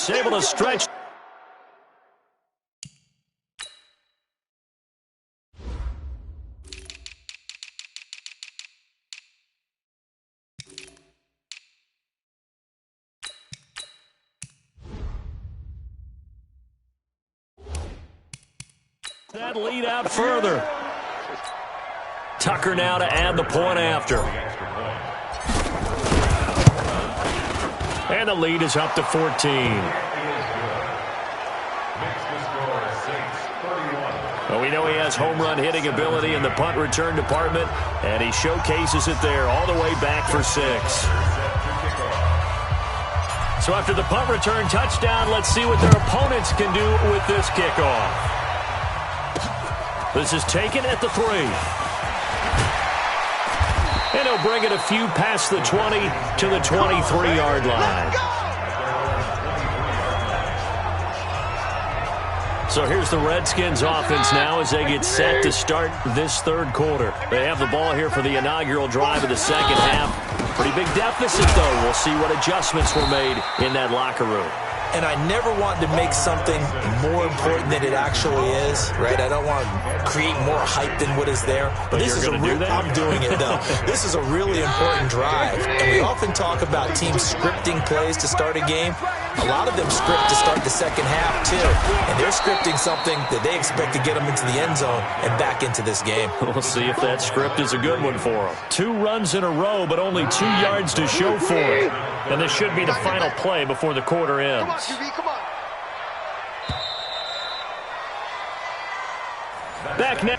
It's able to stretch. That lead out further. Tucker now to add the point after. And the lead is up to 14. Well, we know he has home run hitting ability in the punt return department, and he showcases it there all the way back for 6. So after the punt return touchdown, let's see what their opponents can do with this kickoff. This is taken at the 3. And he'll bring it a few past the 20 to the 23-yard line. So here's the Redskins offense now as they get set to start this third quarter. They have the ball here for the inaugural drive of the second half. Pretty big deficit, though. We'll see what adjustments were made in that locker room. And I never want to make something more important than it actually is, right? I don't want to create more hype than what is there. But this is I'm doing it, though. This is a really important drive. And we often talk about teams scripting plays to start a game. A lot of them script to start the second half, too. And they're scripting something that they expect to get them into the end zone and back into this game. We'll see if that script is a good one for them. 2 runs in a row, but only 2 yards to show for it. And this should be the final play before the quarter ends. Come on. Back now.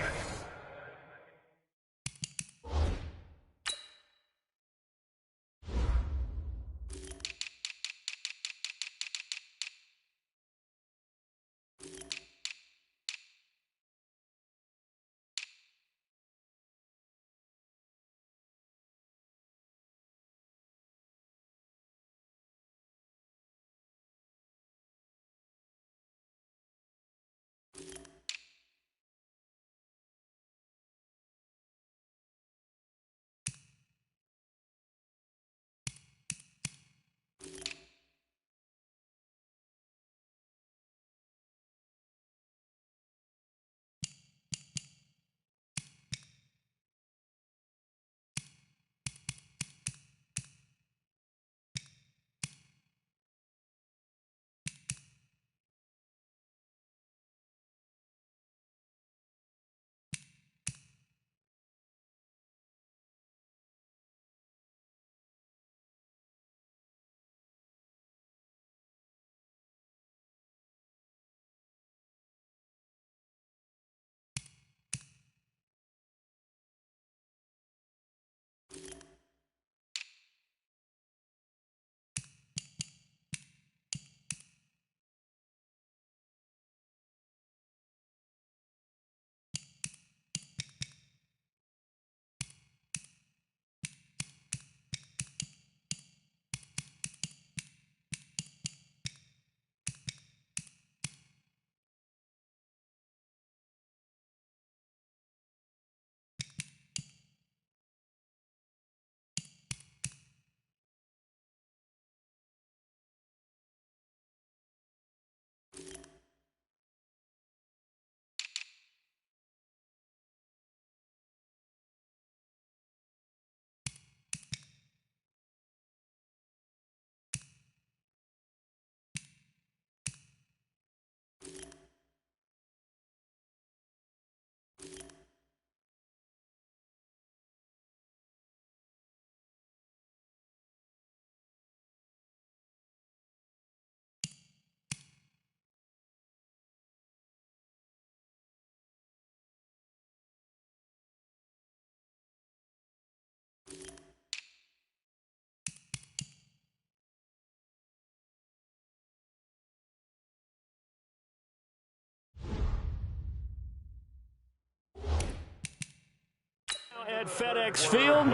At FedEx Field,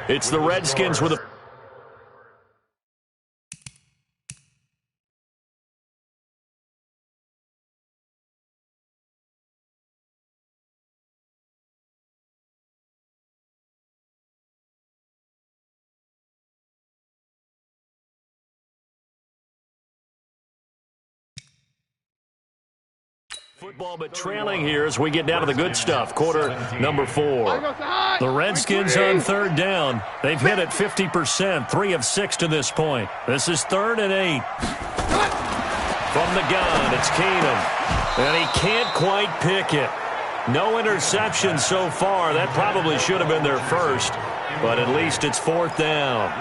it's the Redskins with a Football, but trailing here as we get down to the good stuff. Quarter number 4. The Redskins on third down. They've hit it 50%, 3 of 6 to this point. This is 3rd and 8. From the gun, it's Keenum. And he can't quite pick it. No interception so far. That probably should have been their first, but at least it's 4th down.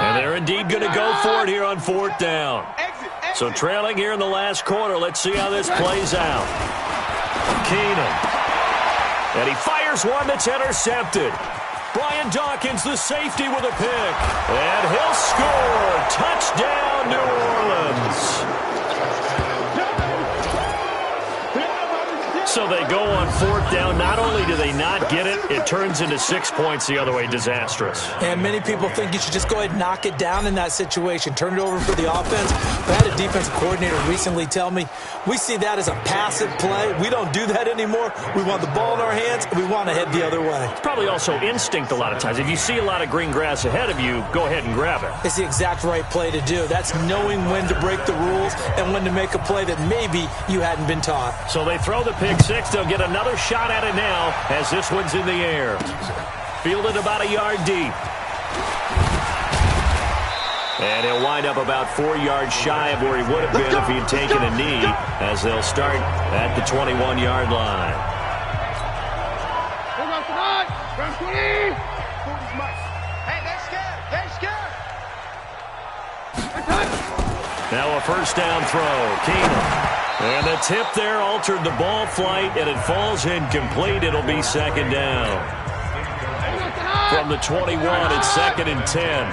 And they're indeed going to go for it here on 4th down. So trailing here in the last quarter. Let's see how this plays out. Keenum. And he fires one that's intercepted. Brian Dawkins, the safety, with a pick. And he'll score. Touchdown, New Orleans. So they go on 4th down. Not only do they not get it, it turns into 6 points the other way. Disastrous. And many people think you should just go ahead and knock it down in that situation. Turn it over for the offense. But I had a defensive coordinator recently tell me, we see that as a passive play. We don't do that anymore. We want the ball in our hands, and we want to head the other way. It's probably also instinct a lot of times. If you see a lot of green grass ahead of you, go ahead and grab it. It's the exact right play to do. That's knowing when to break the rules and when to make a play that maybe you hadn't been taught. So they throw the pick 6. They'll get another shot at it now as this one's in the air. Fielded about a yard deep. And he'll wind up about 4 yards shy of where he would have been if he had taken a knee, as they'll start at the 21-yard line. Now a first down throw. Keenum. And the tip there altered the ball flight, and it falls incomplete. It'll be 2nd down. From the 21, it's 2nd and 10.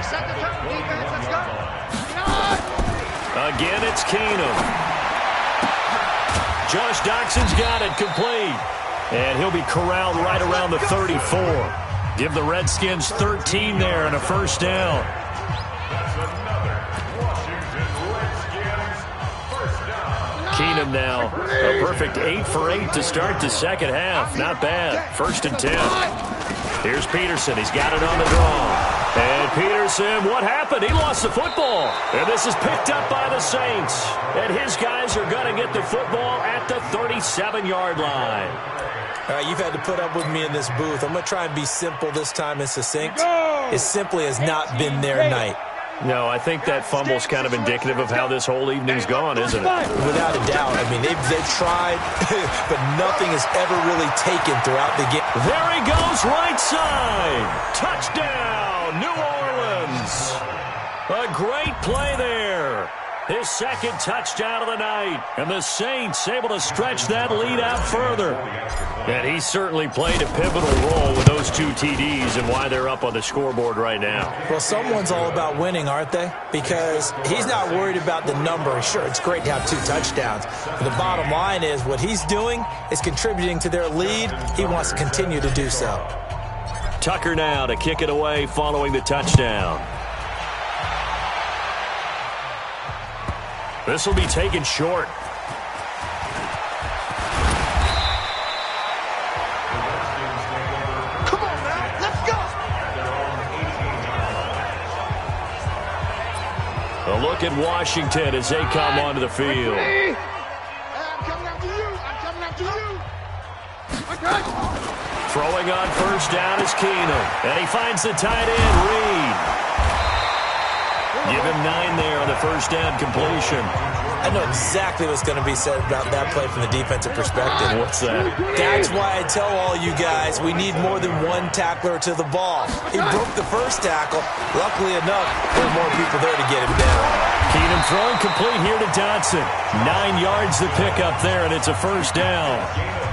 Again, it's Keenum. Josh Doxson's got it complete. And he'll be corralled right around the 34. Give the Redskins 13 there and a first down. Keenum now, a perfect 8 for 8 to start the second half. Not bad. 1st and 10. Here's Peterson. He's got it on the draw. And Peterson, what happened? He lost the football. And this is picked up by the Saints. And his guys are going to get the football at the 37-yard line. All right, you've had to put up with me in this booth. I'm going to try and be simple this time and succinct. It simply has not been their night. No, I think that fumble's kind of indicative of how this whole evening's gone, isn't it? Without a doubt. I mean, they've tried, but nothing has ever really taken throughout the game. There he goes, right side. Touchdown, New Orleans. A great play there. His 2nd touchdown of the night. And the Saints able to stretch that lead out further. And he certainly played a pivotal role with those 2 TDs and why they're up on the scoreboard right now. Well, someone's all about winning, aren't they? Because he's not worried about the number. Sure, it's great to have 2 touchdowns. But the bottom line is what he's doing is contributing to their lead. He wants to continue to do so. Tucker now to kick it away following the touchdown. This will be taken short. Come on now, let's go. A look at Washington as they come onto the field. I'm coming after you. I'm coming after you. Okay. Throwing on first down is Keenum. And he finds the tight end, Reed. Give him 9 there on the first down completion. I know exactly what's going to be said about that play from the defensive perspective. What's that? That's why I tell all you guys we need more than one tackler to the ball. He broke the first tackle. Luckily enough, there were more people there to get him down. Keenum throwing complete here to Dodson. 9 yards to pick up there, and it's a first down.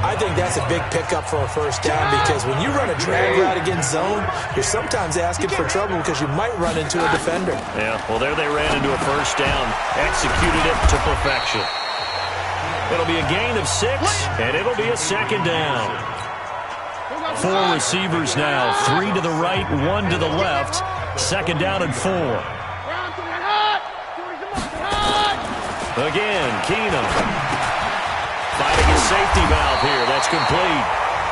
I think that's a big pickup for a first down because when you run a drag route against zone, you're sometimes asking for trouble because you might run into a defender. Yeah, well, there they ran into a first down, executed it to perfection. It'll be a gain of 6, and it'll be a 2nd down. 4 receivers now, 3 to the right, 1 to the left. 2nd down and 4. Again, Keenum. Fighting his safety valve here. That's complete.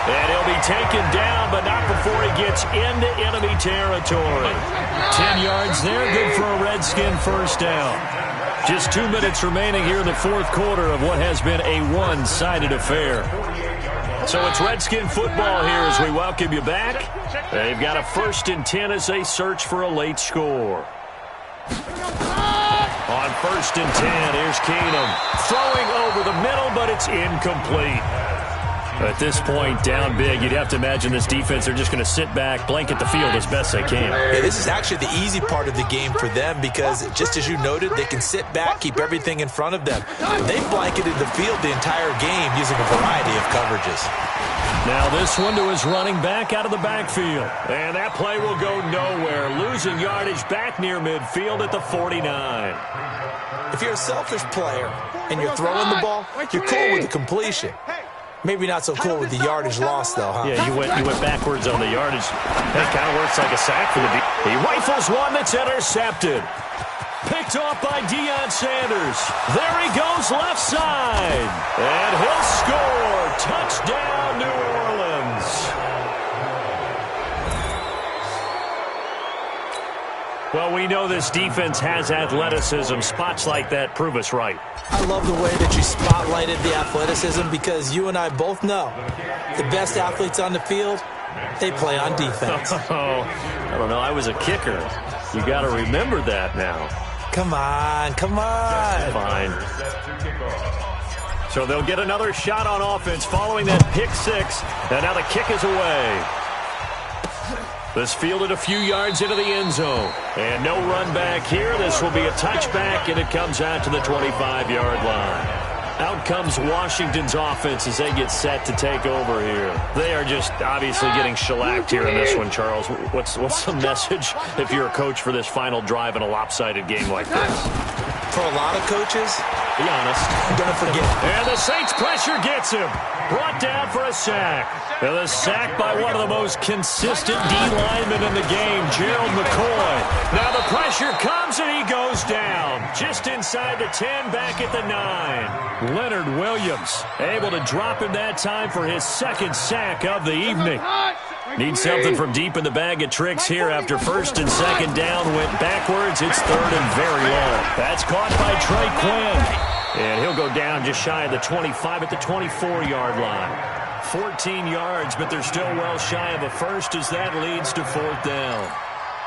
And he'll be taken down, but not before he gets into enemy territory. 10 yards there, good for a Redskin first down. Just 2 minutes remaining here in the fourth quarter of what has been a one-sided affair. So it's Redskin football here as we welcome you back. They've got a 1st and 10 as they search for a late score. On 1st and 10, here's Keenum. Throwing over the middle, but it's incomplete. At this point, down big, you'd have to imagine this defense, they're just going to sit back, blanket the field as best they can. Yeah, this is actually the easy part of the game for them because, just as you noted, they can sit back, keep everything in front of them. They've blanketed the field the entire game using a variety of coverages. Now this one to his running back out of the backfield. And that play will go nowhere. Losing yardage back near midfield at the 49. If you're a selfish player and you're throwing the ball, you're cool with the completion. Maybe not so cool with the yardage loss, though, huh? Yeah, you went backwards on the yardage. That kind of works like a sack for the defense. He rifles one that's intercepted. Picked off by Deion Sanders. There he goes left side. And he'll score. Touchdown, New Orleans. Well, we know this defense has athleticism. Spots like that prove us right. I love the way that you spotlighted the athleticism because you and I both know the best athletes on the field, they play on defense. Oh, I don't know. I was a kicker. You got to remember that now. Come on, come on. Fine. So they'll get another shot on offense following that pick six. And now the kick is away. This fielded a few yards into the end zone. And no run back here. This will be a touchback, and it comes out to the 25-yard line. Out comes Washington's offense as they get set to take over here. They are just obviously getting shellacked here in this one, Charles. What's the message if you're a coach for this final drive in a lopsided game like this? For a lot of coaches, be honest, I'm going to forget. And the Saints pressure gets him. Brought down for a sack. And the sack by one of the most consistent D linemen in the game, Gerald McCoy. Now the pressure comes and he goes down. Just inside the 10, back at the 9. Leonard Williams able to drop him that time for his second sack of the evening. Needs something from deep in the bag of tricks here after 1st and 2nd down went backwards. It's 3rd and very long. That's caught by Trey Quinn. And he'll go down just shy of the 25 at the 24-yard line. 14 yards, but they're still well shy of a first as that leads to 4th down.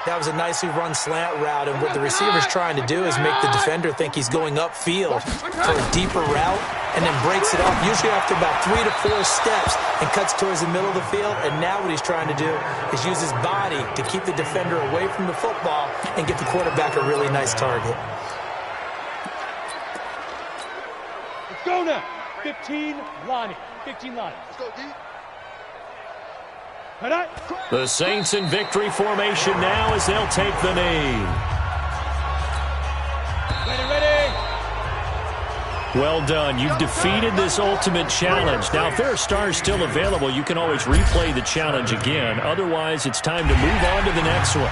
That was a nicely run slant route, and what the receiver's trying to do is make the defender think he's going upfield for a deeper route and then breaks it off, usually after about 3 to 4 steps, and cuts towards the middle of the field. And now what he's trying to do is use his body to keep the defender away from the football and get the quarterback a really nice target. Let's go now. 15 Lonnie. 15 Lonnie. Let's go, D. The Saints in victory formation now as they'll take the knee. Ready. Well done. You've defeated this ultimate challenge. Now, if there are stars still available, you can always replay the challenge again. Otherwise, it's time to move on to the next one.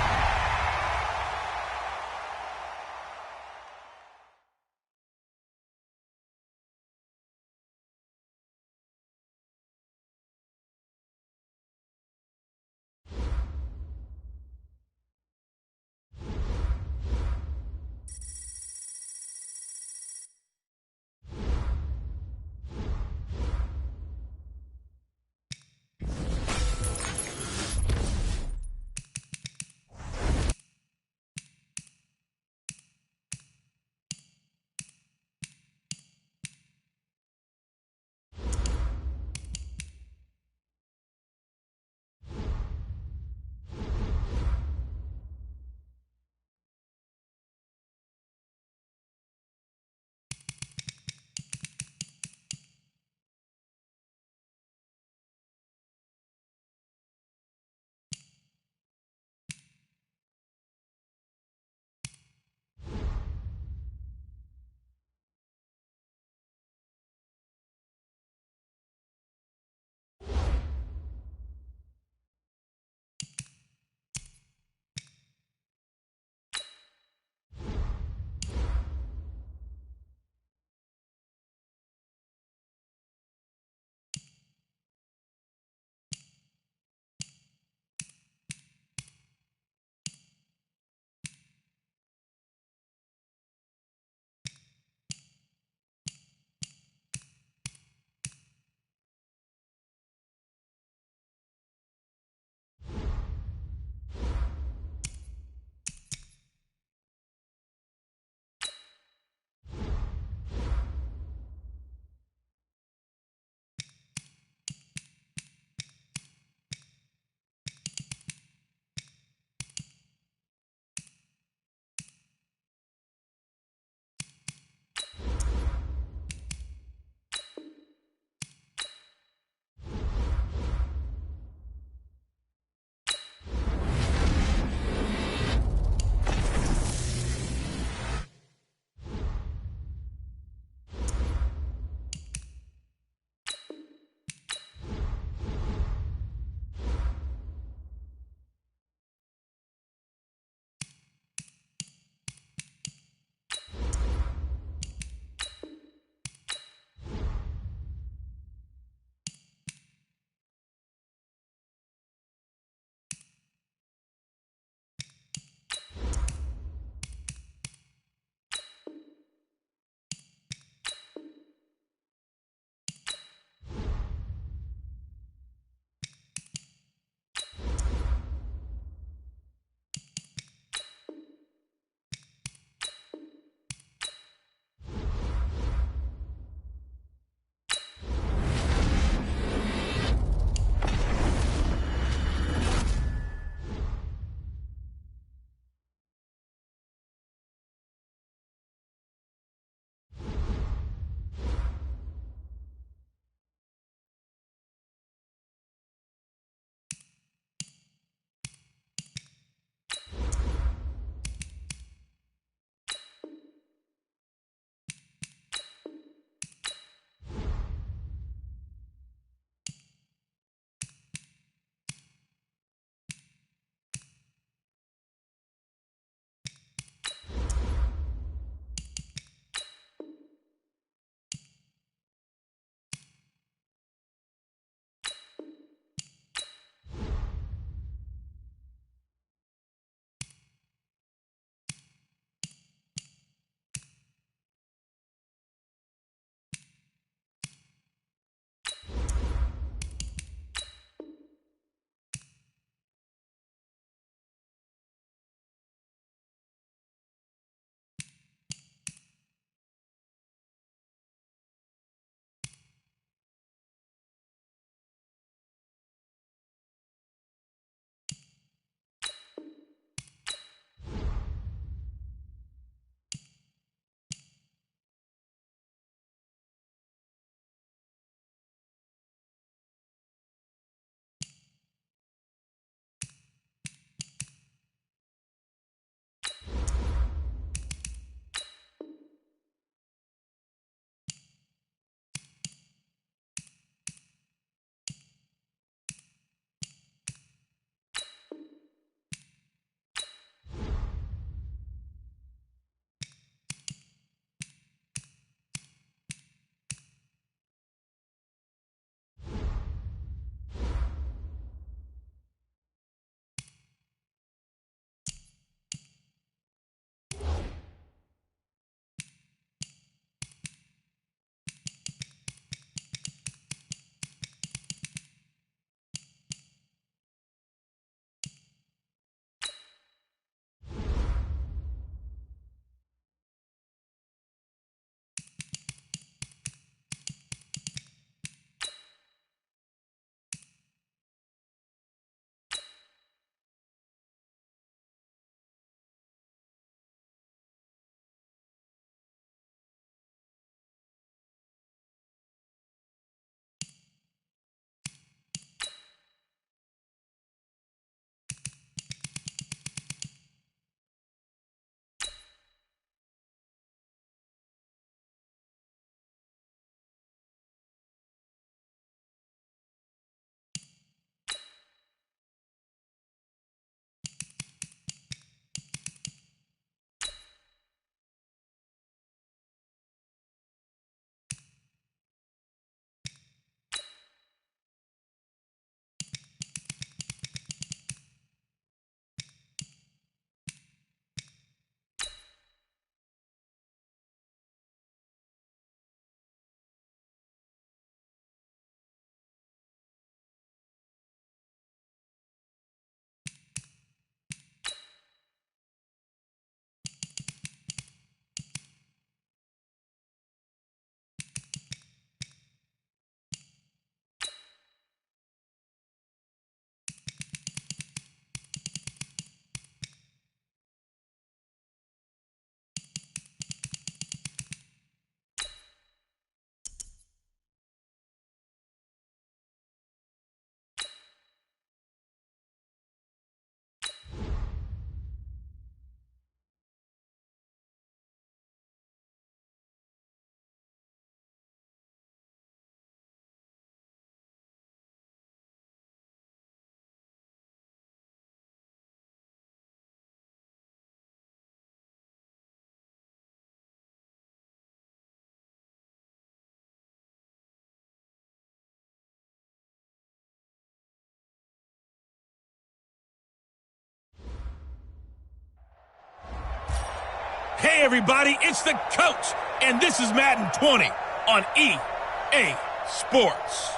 Hey, everybody, it's the coach, and this is Madden 20 on EA Sports.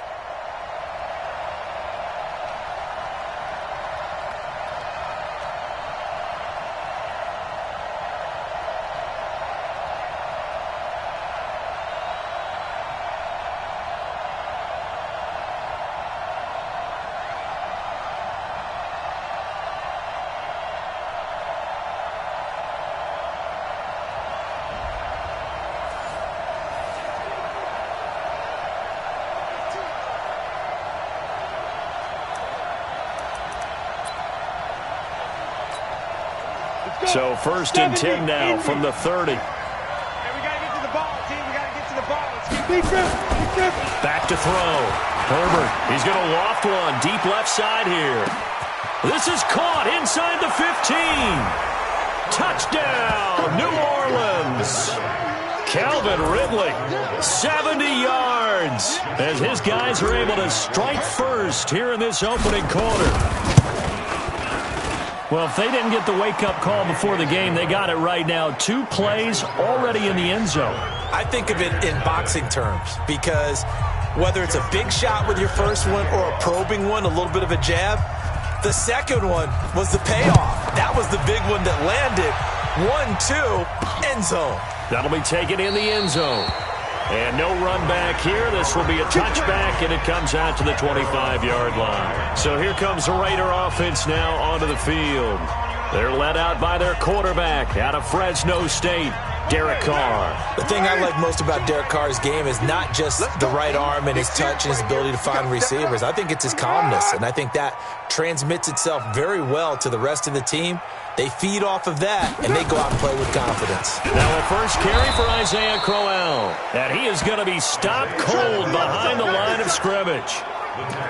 So 1st and 10 now from the 30. Hey, we got to get to the ball, team. We got to get to the ball. Let's keep defense. Back to throw. Herbert, he's going to loft one deep left side here. This is caught inside the 15. Touchdown, New Orleans. Calvin Ridley, 70 yards, as his guys are able to strike first here in this opening quarter. Well, if they didn't get the wake-up call before the game, they got it right now. 2 plays already in the end zone. I think of it in boxing terms because whether it's a big shot with your first one or a probing one, a little bit of a jab, the second one was the payoff. That was the big one that landed. 1-2, end zone. That'll be taken in the end zone. And no run back here. This will be a touchback, and it comes out to the 25-yard line. So here comes the Raider offense now onto the field. They're led out by their quarterback out of Fresno State, Derek Carr. The thing I like most about Derek Carr's game is not just the right arm and his touch and his ability to find receivers. I think it's his calmness, and I think that transmits itself very well to the rest of the team. They feed off of that, and they go out and play with confidence. Now a first carry for Isaiah Crowell. And he is going to be stopped cold behind the line of scrimmage.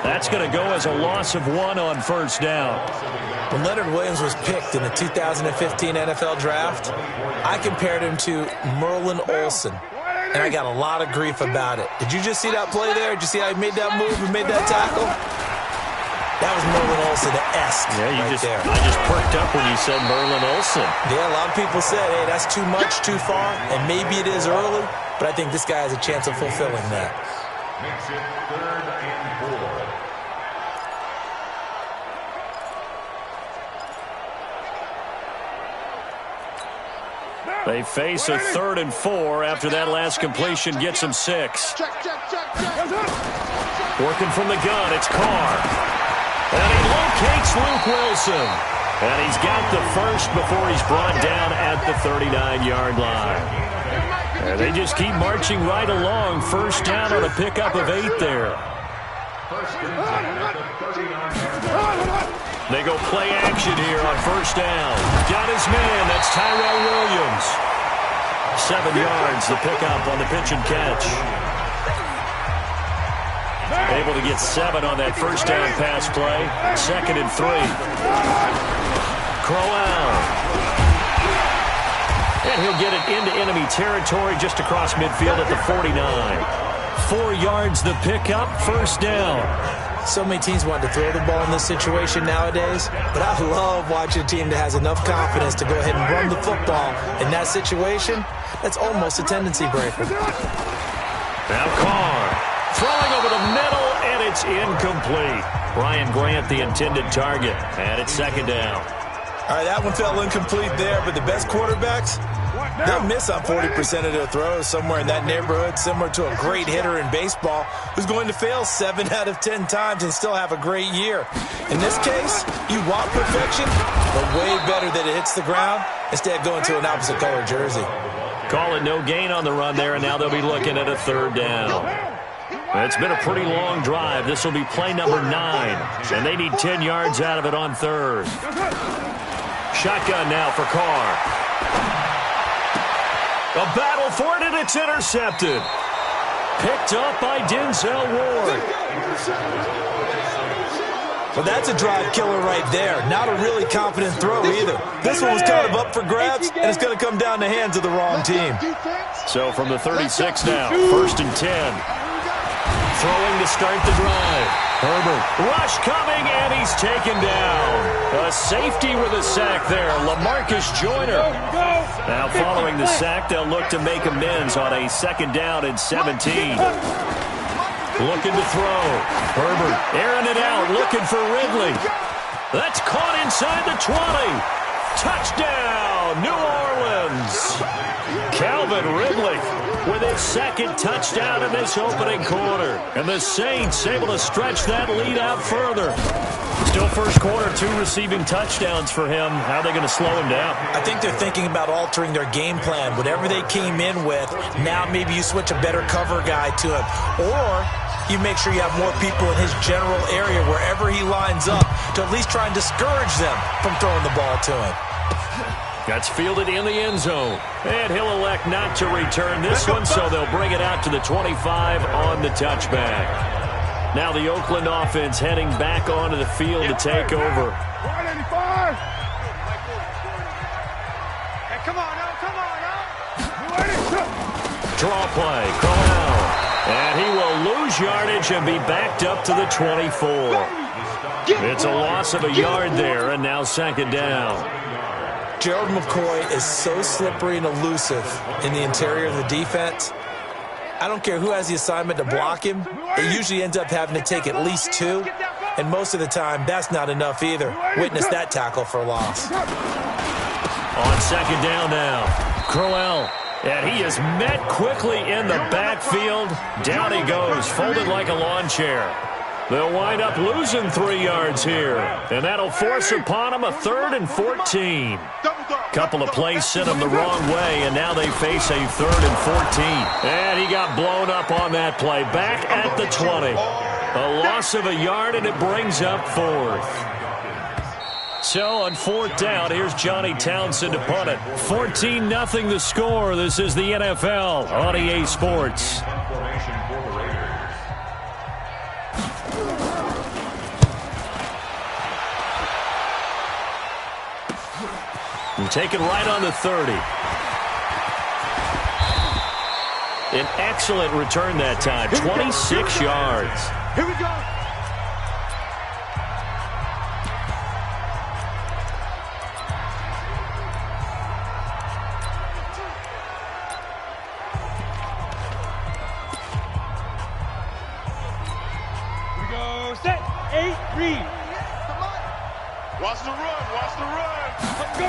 That's going to go as a loss of 1 on first down. When Leonard Williams was picked in the 2015 NFL Draft, I compared him to Merlin Olsen, and I got a lot of grief about it. Did you just see that play there? Did you see how he made that move and made that tackle? That was Merlin Olsen-esque. Yeah, there. I just perked up when you said Merlin Olsen. Yeah, a lot of people said, hey, that's too much, too far, and maybe it is early, but I think this guy has a chance of fulfilling that. Makes it 3rd and 4. They face a 3rd and 4 after that last completion gets them 6. Working from the gun, it's Carr. And he locates Luke Wilson. And he's got the first before he's brought down at the 39-yard line. And they just keep marching right along. First down on a pickup of 8 there. They go play action here on first down. Got his man. That's Tyrell Williams. 7 yards, the pickup on the pitch and catch. Able to get 7 on that first down pass play. 2nd and 3. Crowell. And he'll get it into enemy territory just across midfield at the 49. 4 yards the pickup, first down. So many teams want to throw the ball in this situation nowadays, but I love watching a team that has enough confidence to go ahead and run the football. In that situation, that's almost a tendency breaker. Now Carr. Throwing over the middle, and it's incomplete. Ryan Grant, the intended target, and it's 2nd down. All right, that one fell incomplete there, but the best quarterbacks, they'll miss on 40% of their throws, somewhere in that neighborhood, similar to a great hitter in baseball who's going to fail 7 out of 10 times and still have a great year. In this case, you want perfection, but way better that it hits the ground instead of going to an opposite color jersey. Call it no gain on the run there, and now they'll be looking at a 3rd down. It's been a pretty long drive. This will be play number 9, and they need 10 yards out of it on 3rd. Shotgun now for Carr. A battle for it, and it's intercepted. Picked up by Denzel Ward. Well, that's a drive killer right there. Not a really confident throw either. This one was kind of up for grabs, and it's going to come down the hands of the wrong team. So from the 36 now, 1st and 10. throwing to start the drive. Herbert, rush coming, and he's taken down. A safety with a sack there, LaMarcus Joyner. Now following the sack, they'll look to make amends on a 2nd down and 17. Looking to throw. Herbert airing it out, looking for Ridley. That's caught inside the 20. Touchdown, New Orleans. Calvin Ridley with his 2nd touchdown in this opening quarter. And the Saints able to stretch that lead out further. Still first quarter, 2 receiving touchdowns for him. How are they going to slow him down? I think they're thinking about altering their game plan. Whatever they came in with, now maybe you switch a better cover guy to him. Or you make sure you have more people in his general area wherever he lines up to at least try and discourage them from throwing the ball to him. That's fielded in the end zone. And he'll elect not to return this one, so they'll bring it out to the 25 on the touchback. Now the Oakland offense heading back onto the field to take over. 185. Hey, come on now. Draw play, Crowell. And he will lose yardage and be backed up to the 24. It's a loss of a yard there, and now 2nd down. Gerald McCoy is so slippery and elusive in the interior of the defense. I don't care who has the assignment to block him. It usually ends up having to take at least 2. And most of the time, that's not enough either. Witness that tackle for a loss. On 2nd down now, Crowell. And he is met quickly in the backfield. Down he goes, folded like a lawn chair. They'll wind up losing 3 yards here. And that'll force upon him a 3rd and 14. Couple of plays sent him the wrong way, and now they face a 3rd and 14. And he got blown up on that play. Back at the 20. A loss of a yard, and it brings up 4th. So on 4th down, here's Johnny Townsend to punt it. 14-0 the score. This is the NFL on EA Sports. And taken right on the 30. An excellent return that time. 26 yards. Here we go. Set, 8, read. Watch the run, watch the run. Let's go.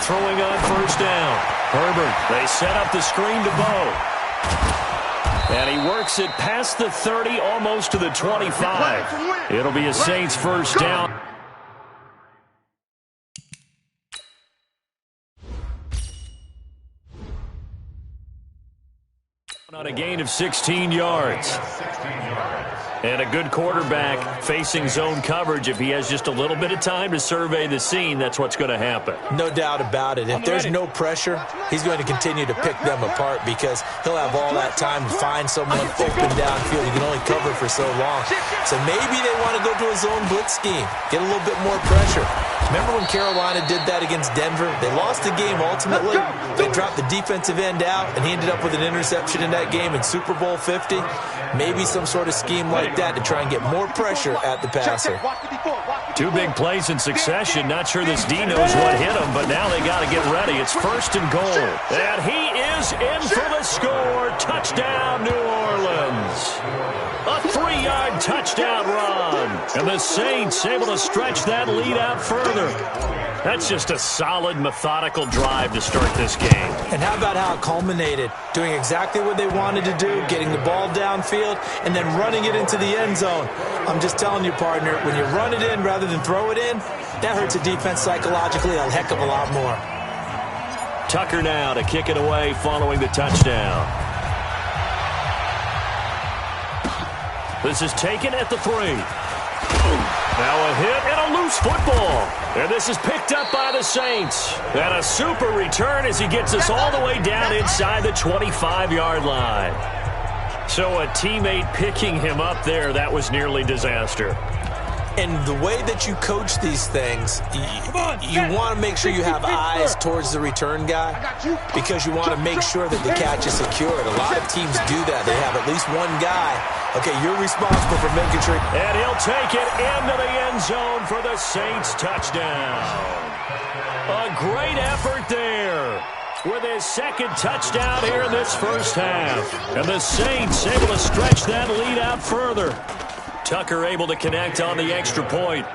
Throwing on 1st down. Herbert, they set up the screen to Bo. And he works it past the 30, almost to the 25. It'll be a Saints 1st down. On a gain of 16 yards. And a good quarterback facing zone coverage. If he has just a little bit of time to survey the scene, that's what's going to happen. No doubt about it. If there's no pressure, he's going to continue to pick them apart because he'll have all that time to find someone open downfield. He can only cover for so long. So maybe they want to go to a zone blitz scheme, get a little bit more pressure. Remember when Carolina did that against Denver? They lost the game ultimately. They dropped the defensive end out, and he ended up with an interception in that game in Super Bowl 50. Maybe some sort of scheme like that to try and get more pressure at the passer. 2 big plays in succession. Not sure this D knows what hit him, but now they got to get ready. It's 1st and goal. And he is in for the score. Touchdown, New Orleans. A 3-yard touchdown run. And the Saints able to stretch that lead out further. That's just a solid, methodical drive to start this game. And how about how it culminated? Doing exactly what they wanted to do, getting the ball downfield, and then running it into the end zone. I'm just telling you, partner, when you run it in rather than throw it in, that hurts a defense psychologically a heck of a lot more. Tucker now to kick it away following the touchdown. This is taken at the 3. Now a hit and a loose football. And this is picked up by the Saints. And a super return as he gets us all the way down inside the 25-yard line. So a teammate picking him up there, that was nearly disaster. And the way that you coach these things, you want to make sure you have eyes towards the return guy because you want to make sure that the catch is secured. A lot of teams do that. They have at least one guy Okay, you're responsible for making sure. And he'll take it into the end zone for the Saints touchdown. A great effort there with his second touchdown here in this first half. And the Saints able to stretch that lead out further. Tucker able to connect on the extra point.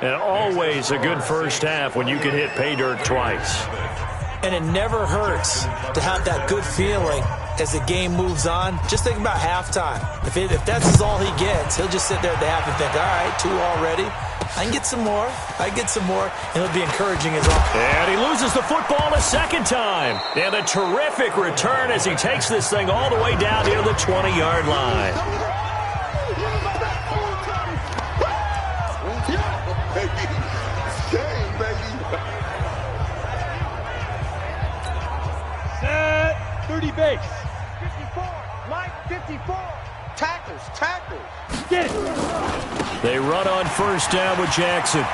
And always a good first half when you can hit pay dirt twice. And it never hurts to have that good feeling as the game moves on. Just think about halftime. If that's all he gets, he'll just sit there at the half and think, all right, 2 already. I can get some more. And it'll be encouraging as well. And he loses the football a second time. And a terrific return as he takes this thing all the way down near the 20-yard line. Set. 30 base. 54. Mike, 54. Tackles. Get it. They run on first down with Jackson.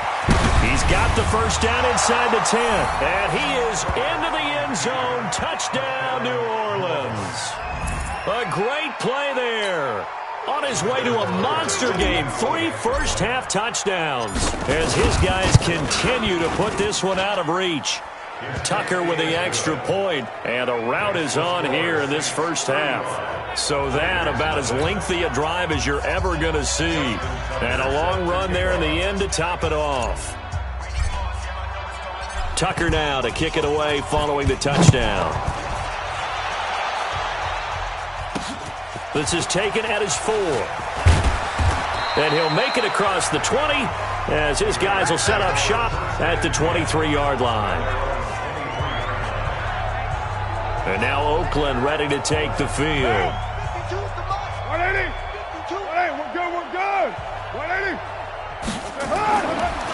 He's got the first down inside the 10. And he is into the end zone. Touchdown, New Orleans. A great play there. On his way to a monster game. 3 first-half touchdowns as his guys continue to put this one out of reach. Tucker with the extra point, and a rout is on here in this first half. So that about as lengthy a drive as you're ever going to see. And a long run there in the end to top it off. Tucker now to kick it away following the touchdown. This is taken at his 4. And he'll make it across the 20 as his guys will set up shop at the 23-yard line. And now Oakland ready to take the field. 180. 180. We're good. 180.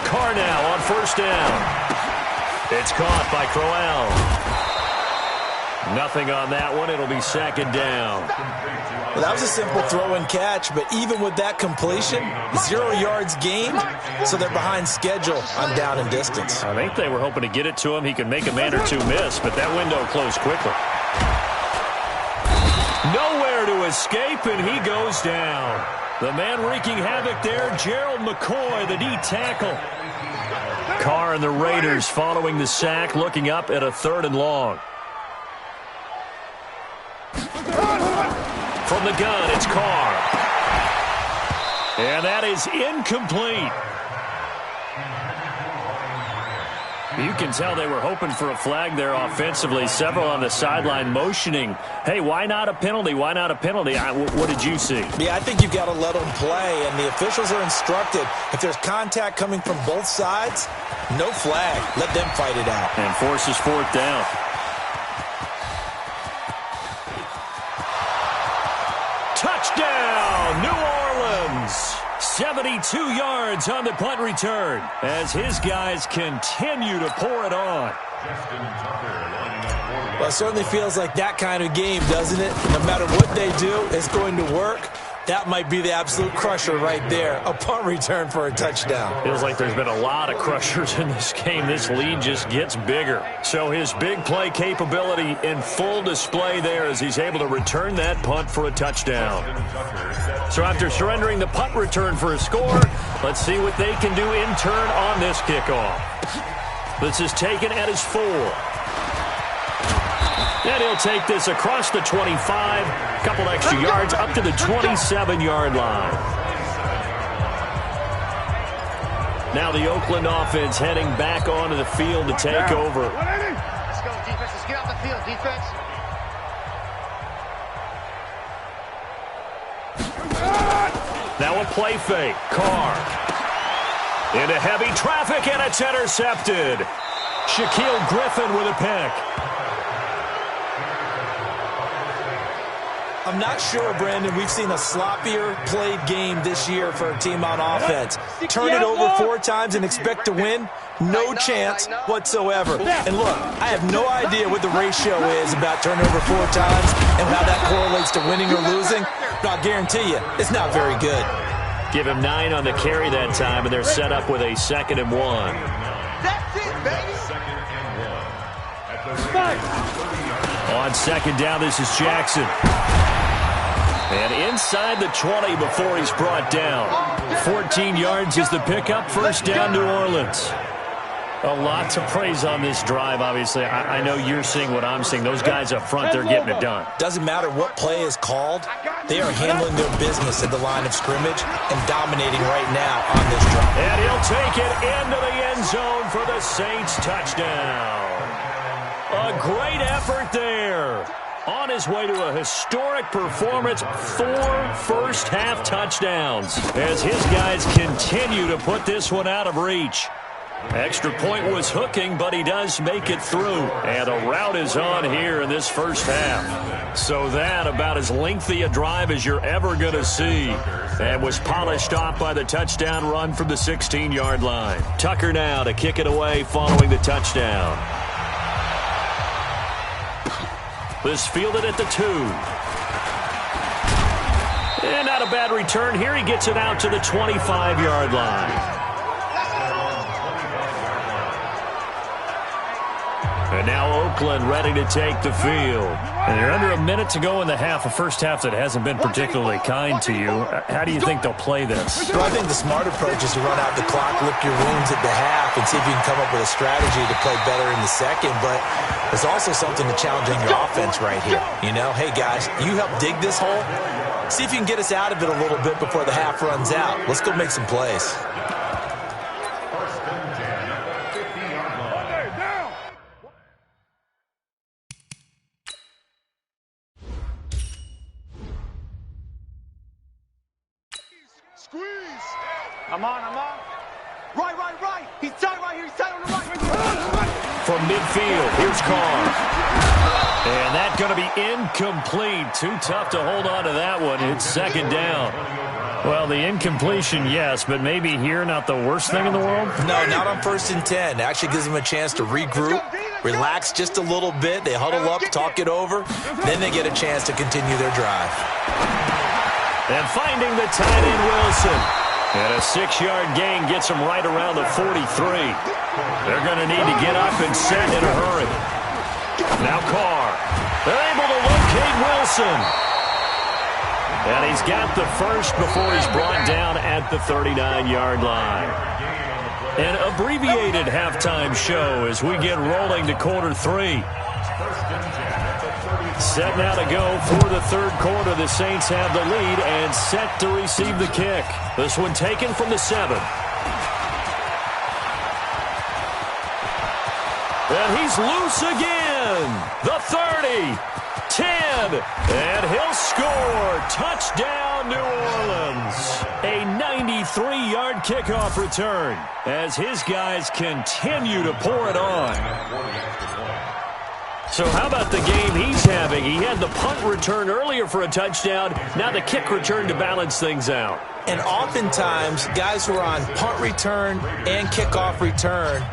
Carr now on first down. It's caught by Crowell. Nothing on that one. It'll be second down. Well, that was a simple throw and catch, but even with that completion, 0 yards gained, so they're behind schedule on down and distance. I think they were hoping to get it to him. He could make a man or two miss, but that window closed quickly. Nowhere to escape, and he goes down. The man wreaking havoc there, Gerald McCoy, the D tackle. Carr and the Raiders following the sack, looking up at a 3rd and long. From the gun, it's Carr. And that is incomplete. You can tell they were hoping for a flag there offensively. Several on the sideline motioning, hey, why not a penalty? Why not a penalty? What did you see? Yeah, I think you've got to let them play, and the officials are instructed. If there's contact coming from both sides, no flag. Let them fight it out. And forces 4th down. Touchdown, New Orleans. 72 yards on the punt return as his guys continue to pour it on. Well, it certainly feels like that kind of game, doesn't it? No matter what they do, it's going to work. That might be the absolute crusher right there. A punt return for a touchdown. Feels like there's been a lot of crushers in this game. This lead just gets bigger. So his big play capability in full display there as he's able to return that punt for a touchdown. So after surrendering the punt return for a score, let's see what they can do in turn on this kickoff. This is taken at his 4. And he'll take this across the 25, a couple extra yards up to the 27-yard line. Now the Oakland offense heading back onto the field to take over. Let's go, defense. Let's get out the field, defense. Now a play fake. Carr. Into heavy traffic, and it's intercepted. Shaquille Griffin with a pick. I'm not sure, Brandon, we've seen a sloppier played game this year for a team on offense. Turn it over 4 times and expect to win? No chance whatsoever. And look, I have no idea what the ratio is about turnover 4 times and how that correlates to winning or losing, but I'll guarantee you, it's not very good. Give him 9 on the carry that time, and they're set up with a 2nd and 1. That's it, baby. On second down, this is Jackson. And inside the 20 before he's brought down. 14 yards is the pickup. First down, New Orleans. A lot to praise on this drive, obviously. I know you're seeing what I'm seeing. Those guys up front, they're getting it done. Doesn't matter what play is called. They are handling their business at the line of scrimmage and dominating right now on this drive. And he'll take it into the end zone for the Saints touchdown. A great effort there. On his way to a historic performance, 4 first-half touchdowns as his guys continue to put this one out of reach. Extra point was hooking, but he does make it through. And a route is on here in this first half. So that about as lengthy a drive as you're ever going to see. And was polished off by the touchdown run from the 16-yard line. Tucker now to kick it away following the touchdown. This fielded at the 2. And not a bad return here. He gets it out to the 25-yard line. And now Oakland ready to take the field. And you're under a minute to go in the half, a first half that hasn't been particularly kind to you. How do you think they'll play this? Well, I think the smart approach is to run out the clock, lick your wounds at the half, and see if you can come up with a strategy to play better in the second. But there's also something to challenge on your offense right here. You know, hey, guys, you help dig this hole. See if you can get us out of it a little bit before the half runs out. Let's go make some plays. Squeeze. I'm on. Right. He's tight right here. He's tight on the right. From midfield, here's Carr. And that's going to be incomplete. Too tough to hold on to that one. It's second down. Well, the incompletion, yes, but maybe here not the worst thing in the world? No, not on 1st and 10. It actually gives them a chance to regroup, relax just a little bit. They huddle up, talk it over. Then they get a chance to continue their drive. And finding the tight end, Wilson. And a 6-yard gain gets him right around the 43. They're going to need to get up and set in a hurry. Now Carr. They're able to locate Wilson. And he's got the first before he's brought down at the 39-yard line. An abbreviated halftime show as we get rolling to quarter 3. Set now to go for the third quarter. The Saints have the lead and set to receive the kick. This one taken from the 7. And he's loose again. The 30, 10, and he'll score. Touchdown, New Orleans. A 93-yard kickoff return as his guys continue to pour it on. So how about the game he's having? He had the punt return earlier for a touchdown. Now the kick return to balance things out. And oftentimes, guys who are on punt return and kickoff return,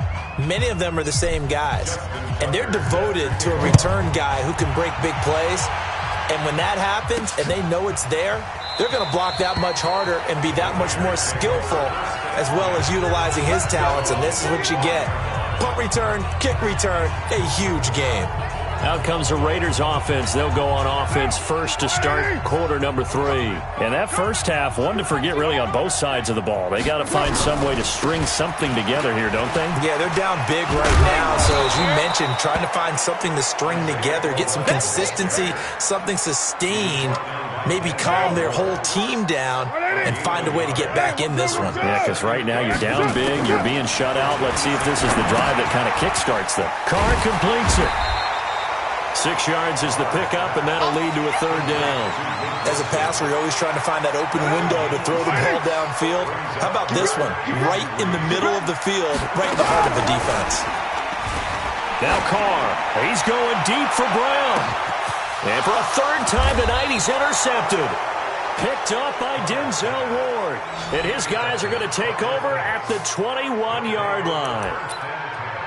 many of them are the same guys. And they're devoted to a return guy who can break big plays. And when that happens and they know it's there, they're going to block that much harder and be that much more skillful, as well as utilizing his talents. And this is what you get. Punt return, kick return, a huge game. Out comes the Raiders offense. They'll go on offense first to start quarter number 3. And that first half, one to forget really on both sides of the ball. They got to find some way to string something together here, don't they? Yeah, they're down big right now. So as you mentioned, trying to find something to string together, get some consistency, something sustained, maybe calm their whole team down and find a way to get back in this one. Yeah, because right now you're down big, you're being shut out. Let's see if this is the drive that kind of kickstarts them. Carr completes it. 6 yards is the pickup, and that'll lead to a third down. As a passer, you're always trying to find that open window to throw the ball downfield. How about this one? Right in the middle of the field, right in the heart of the defense. Now Carr, he's going deep for Brown. And for a third time tonight, he's intercepted. Picked up by Denzel Ward. And his guys are going to take over at the 21-yard line.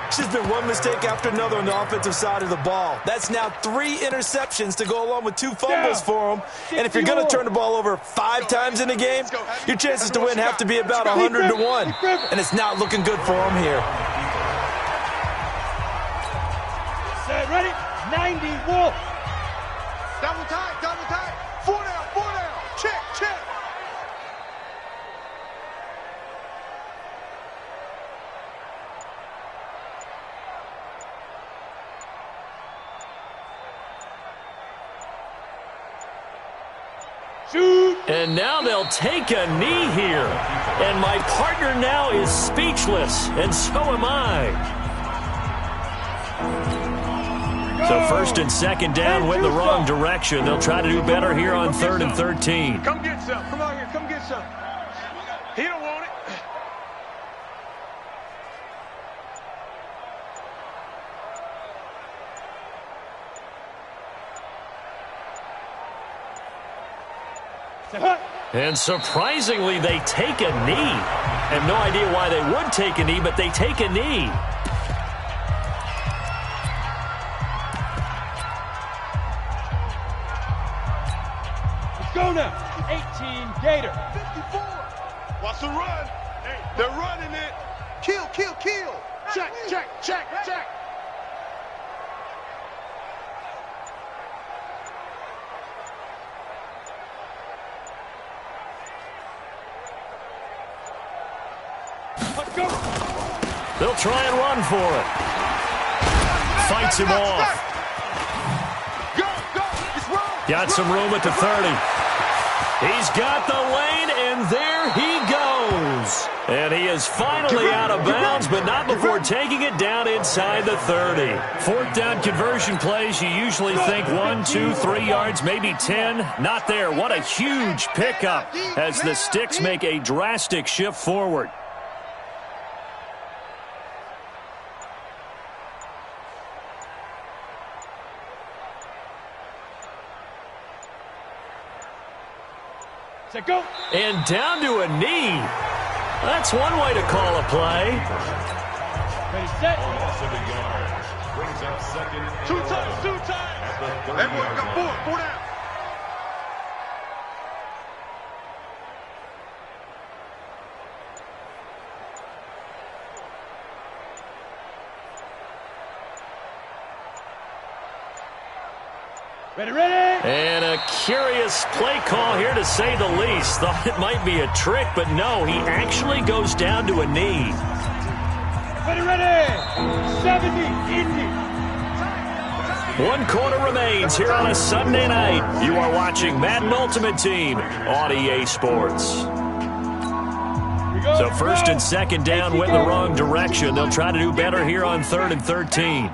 It's just been one mistake after another on the offensive side of the ball. That's now 3 interceptions to go along with 2 fumbles for him. And if you're going to turn the ball over 5 times in a game, your chances to win have to be about 100 to 1. And it's not looking good for him here. Set, ready? 90, Wolf. Double tight. 4 down. And now they'll take a knee here. And my partner now is speechless, and so am I. So first and second down went the wrong direction. They'll try to do better here on 3rd and 13. Come get some. Come on here. Come get some. He don't want it. And surprisingly, they take a knee. I have no idea why they would take a knee, but they take a knee. Let's go now. 18 Gator. 54. Watch the run. They're running it. Kill, kill, kill. Check, check, check, check. Let's go. They'll try and run for it. Fights him off. Go, go. It's wrong. Got some room at the 30. He's got the lane, and there he goes. And he is finally out of bounds, but not before taking it down inside the 30. 4th down conversion plays, you usually think 1, 2, 3 yards, maybe 10. Not there. What a huge pickup as the Sticks make a drastic shift forward. Set, go. And down to a knee. That's one way to call a play. Ready, set. Brings up second. Two times. Everyone got four down. Ready, ready. And a curious play call here, to say the least. Thought it might be a trick, but no, he actually goes down to a knee. Ready, ready. 70, Indy. 1 quarter remains here on a Sunday night. You are watching Madden Ultimate Team on EA Sports. So first and second down went the wrong direction. They'll try to do better here on 3rd and 13.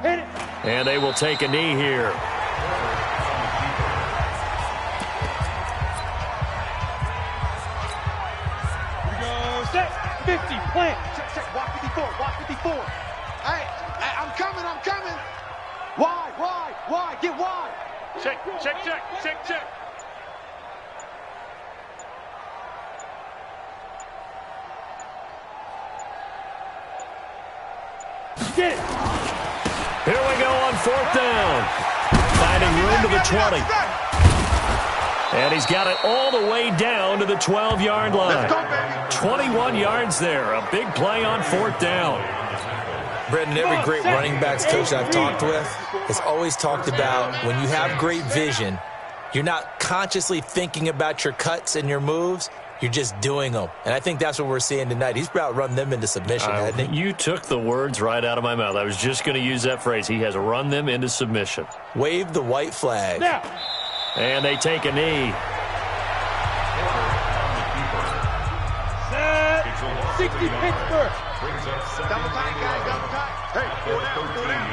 And they will take a knee here. Set. 50, plant. Check, walk 54, walk 54. Hey, I'm coming. Wide, get wide. Check. Get it. Here we go on 4th down. Finding room to the 20. And he's got it all the way down to the 12-yard line. 21 yards there. A big play on 4th down. Brendan, every great running backs coach I've talked with has always talked about when you have great vision, you're not consciously thinking about your cuts and your moves. You're just doing them. And I think that's what we're seeing tonight. He's about run them into submission, hasn't he? You took the words right out of my mouth. I was just going to use that phrase. He has run them into submission. Wave the white flag. Now. And they take a knee. Set. 60, Pittsburgh. Double tight, guys, double tight. Hey, 4 down.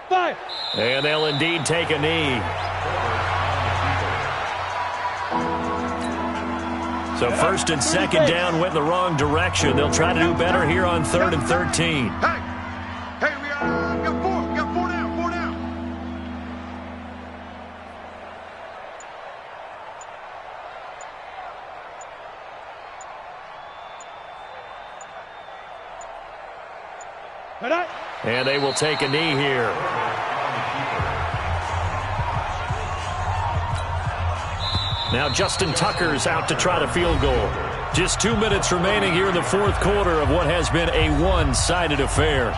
Five. And they'll indeed take a knee. So first and second down went the wrong direction. They'll try to do better here on 3rd and 13. Hey, we got 4 down, 4 down. And they will take a knee here. Now Justin Tucker's out to try to field goal. Just 2 minutes remaining here in the 4th quarter of what has been a one-sided affair.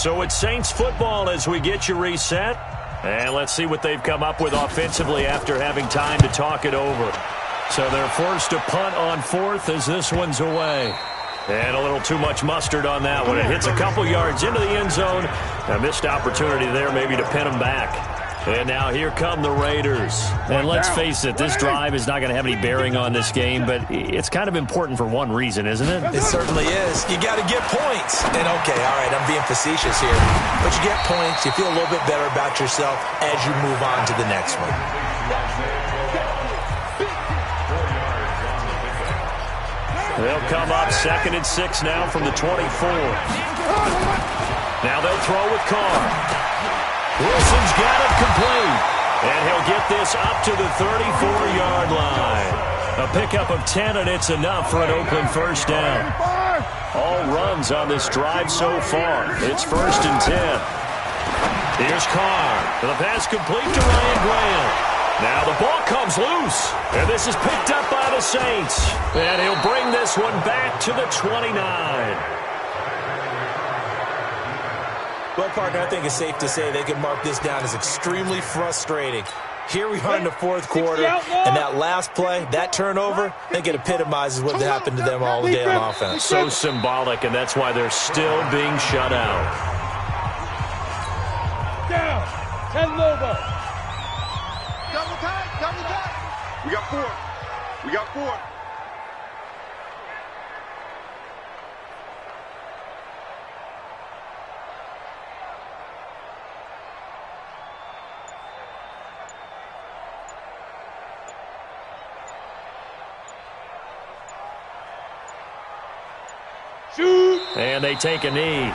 So it's Saints football as we get you reset. And let's see what they've come up with offensively after having time to talk it over. So they're forced to punt on fourth as this one's away. And a little too much mustard on that one. It hits a couple yards into the end zone. A missed opportunity there maybe to pin them back. And now here come the Raiders. And let's face it, this drive is not going to have any bearing on this game, but it's kind of important for one reason, isn't it? It certainly is. You got to get points. And okay, all right, I'm being facetious here. But you get points, you feel a little bit better about yourself as you move on to the next one. They'll come up 2nd and 6 now from the 24. Now they'll throw with Carr. Wilson's got it complete. And he'll get this up to the 34-yard line. A pickup of 10, and it's enough for an Oakland first down. All runs on this drive so far. It's 1st and 10. Here's Carr. The pass complete to Ryan Graham. Now the ball comes loose. And this is picked up by the Saints. And he'll bring this one back to the 29. Well, partner, I think it's safe to say they can mark this down as extremely frustrating. Here we are in the fourth quarter, and that last play, that turnover, I think it epitomizes what happened to them all day on offense. So symbolic, and that's why they're still being shut out. Down. 10 Lobo. Double time. We got 4. We got 4. Shoot. And they take a knee.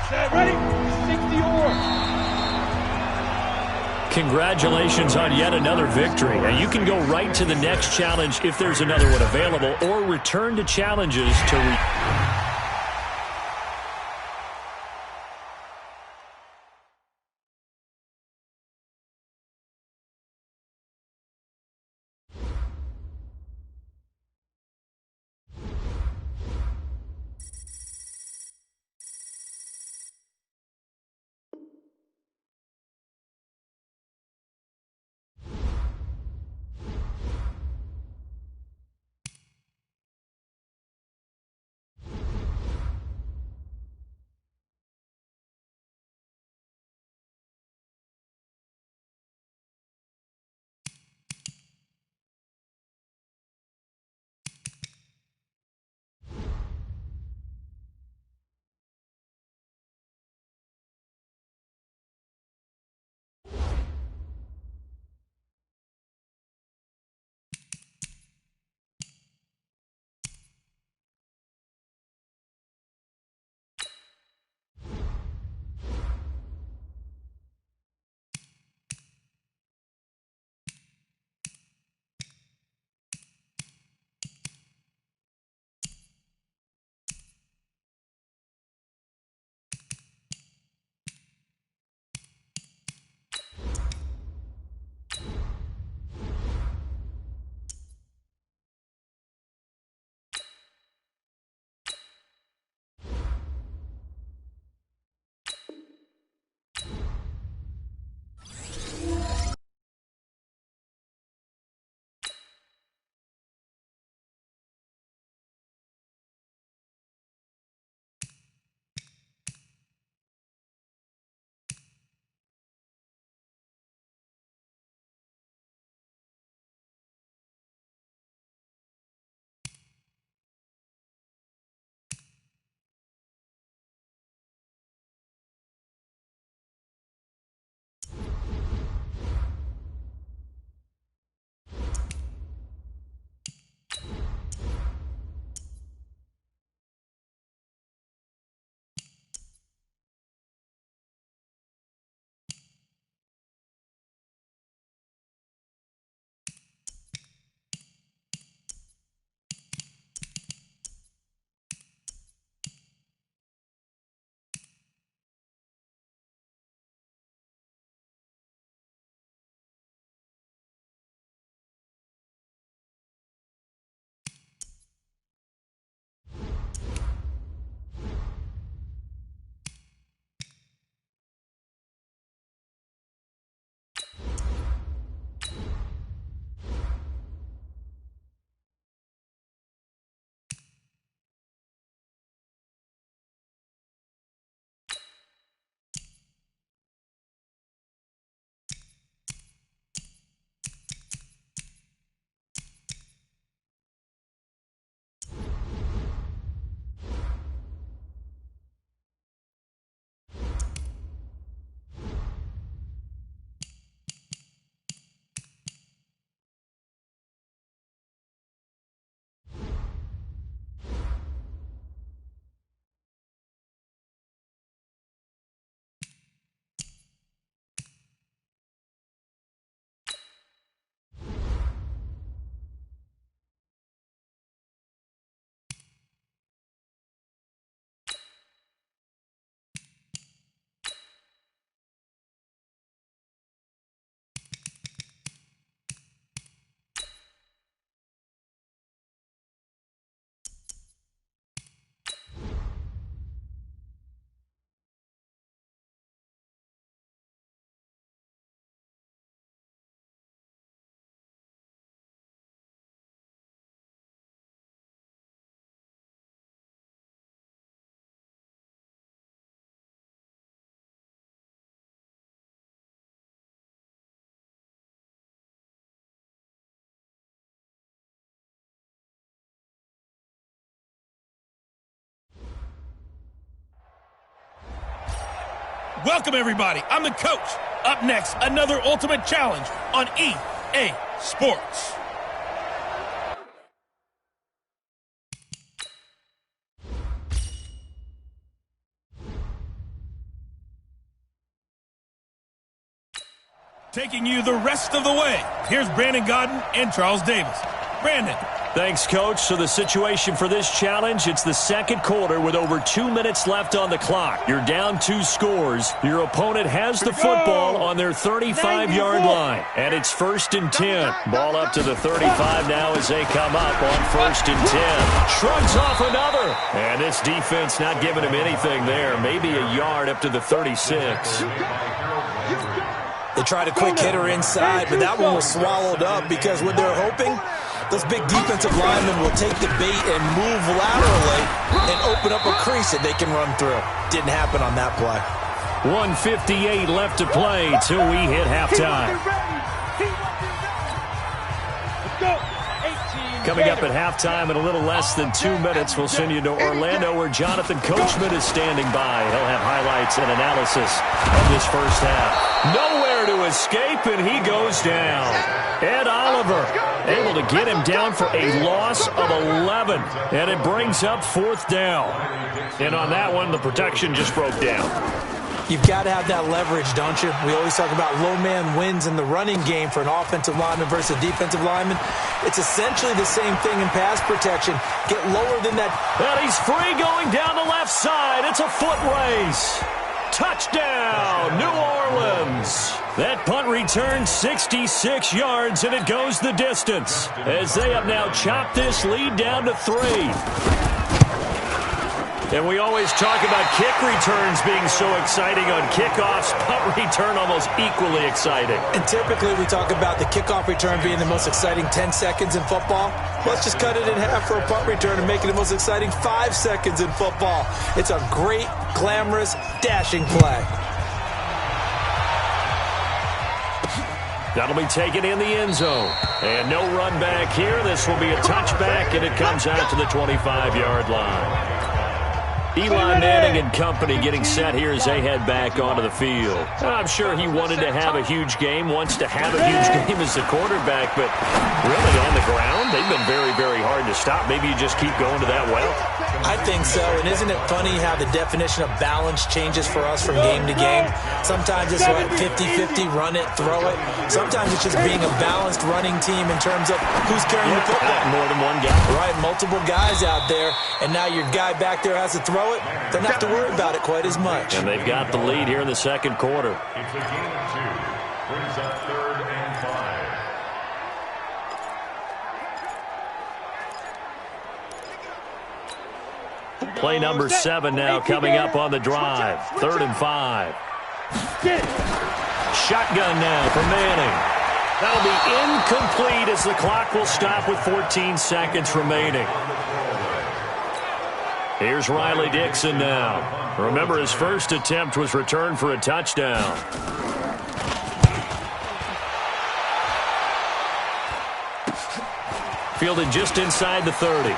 Set. Ready. 60 or. Congratulations on yet another victory. Now you can go right to the next challenge if there's another one available, or return to challenges to Welcome, everybody. I'm the coach. Up next, another ultimate challenge on EA Sports. Taking you the rest of the way, here's Brandon Godden and Charles Davis. Brandon. Thanks, Coach. So the situation for this challenge, it's the second quarter with over 2 minutes left on the clock. You're down 2 scores. Your opponent has the football on their 35-yard line. And it's 1st and 10. Ball up to the 35 now as they come up on 1st and 10. Shrugs off another. And this defense not giving him anything there. Maybe a yard up to the 36. They tried a quick hitter inside, but that one was swallowed up because what they're hoping, those big defensive linemen will take the bait and move laterally and open up a crease that they can run through. Didn't happen on that play. 1:58 left to play till we hit halftime. Coming up at halftime in a little less than 2 minutes, we'll send you to Orlando where Jonathan Coachman is standing by. He'll have highlights and analysis of this first half. Nowhere to escape, and he goes down. Ed Oliver able to get him down for a loss of 11, and it brings up 4th down. And on that one, the protection just broke down. You've got to have that leverage, don't you? We always talk about low man wins in the running game for an offensive lineman versus a defensive lineman. It's essentially the same thing in pass protection. Get lower than that. And he's free going down the left side. It's a foot race. Touchdown, New Orleans. That punt returns 66 yards, and it goes the distance as they have now chopped this lead down to 3. And we always talk about kick returns being so exciting on kickoffs. Punt return almost equally exciting. And typically we talk about the kickoff return being the most exciting 10 seconds in football. Let's just cut it in half for a punt return and make it the most exciting 5 seconds in football. It's a great, glamorous, dashing play. That'll be taken in the end zone. And no run back here. This will be a touchback, and it comes out to the 25-yard line. Eli Manning and company getting set here as they head back onto the field. I'm sure he wanted to have a huge game, wants to have a huge game as the quarterback, but really on the ground, they've been very, very hard to stop. Maybe you just keep going to that well. I think so, and isn't it funny how the definition of balance changes for us from game to game? Sometimes it's 50-50, run it, throw it. Sometimes it's just being a balanced running team in terms of who's carrying the football. More than one guy. Right, multiple guys out there, and now your guy back there has to throw it. Don't have to worry about it quite as much. And they've got the lead here in the second quarter. It's a gain of 2. Brings up 3rd and 5. Play number 7 now coming up on the drive. 3rd and 5. Shotgun now for Manning. That'll be incomplete as the clock will stop with 14 seconds remaining. Here's Riley Dixon now. Remember, his first attempt was returned for a touchdown. Fielded just inside the 30.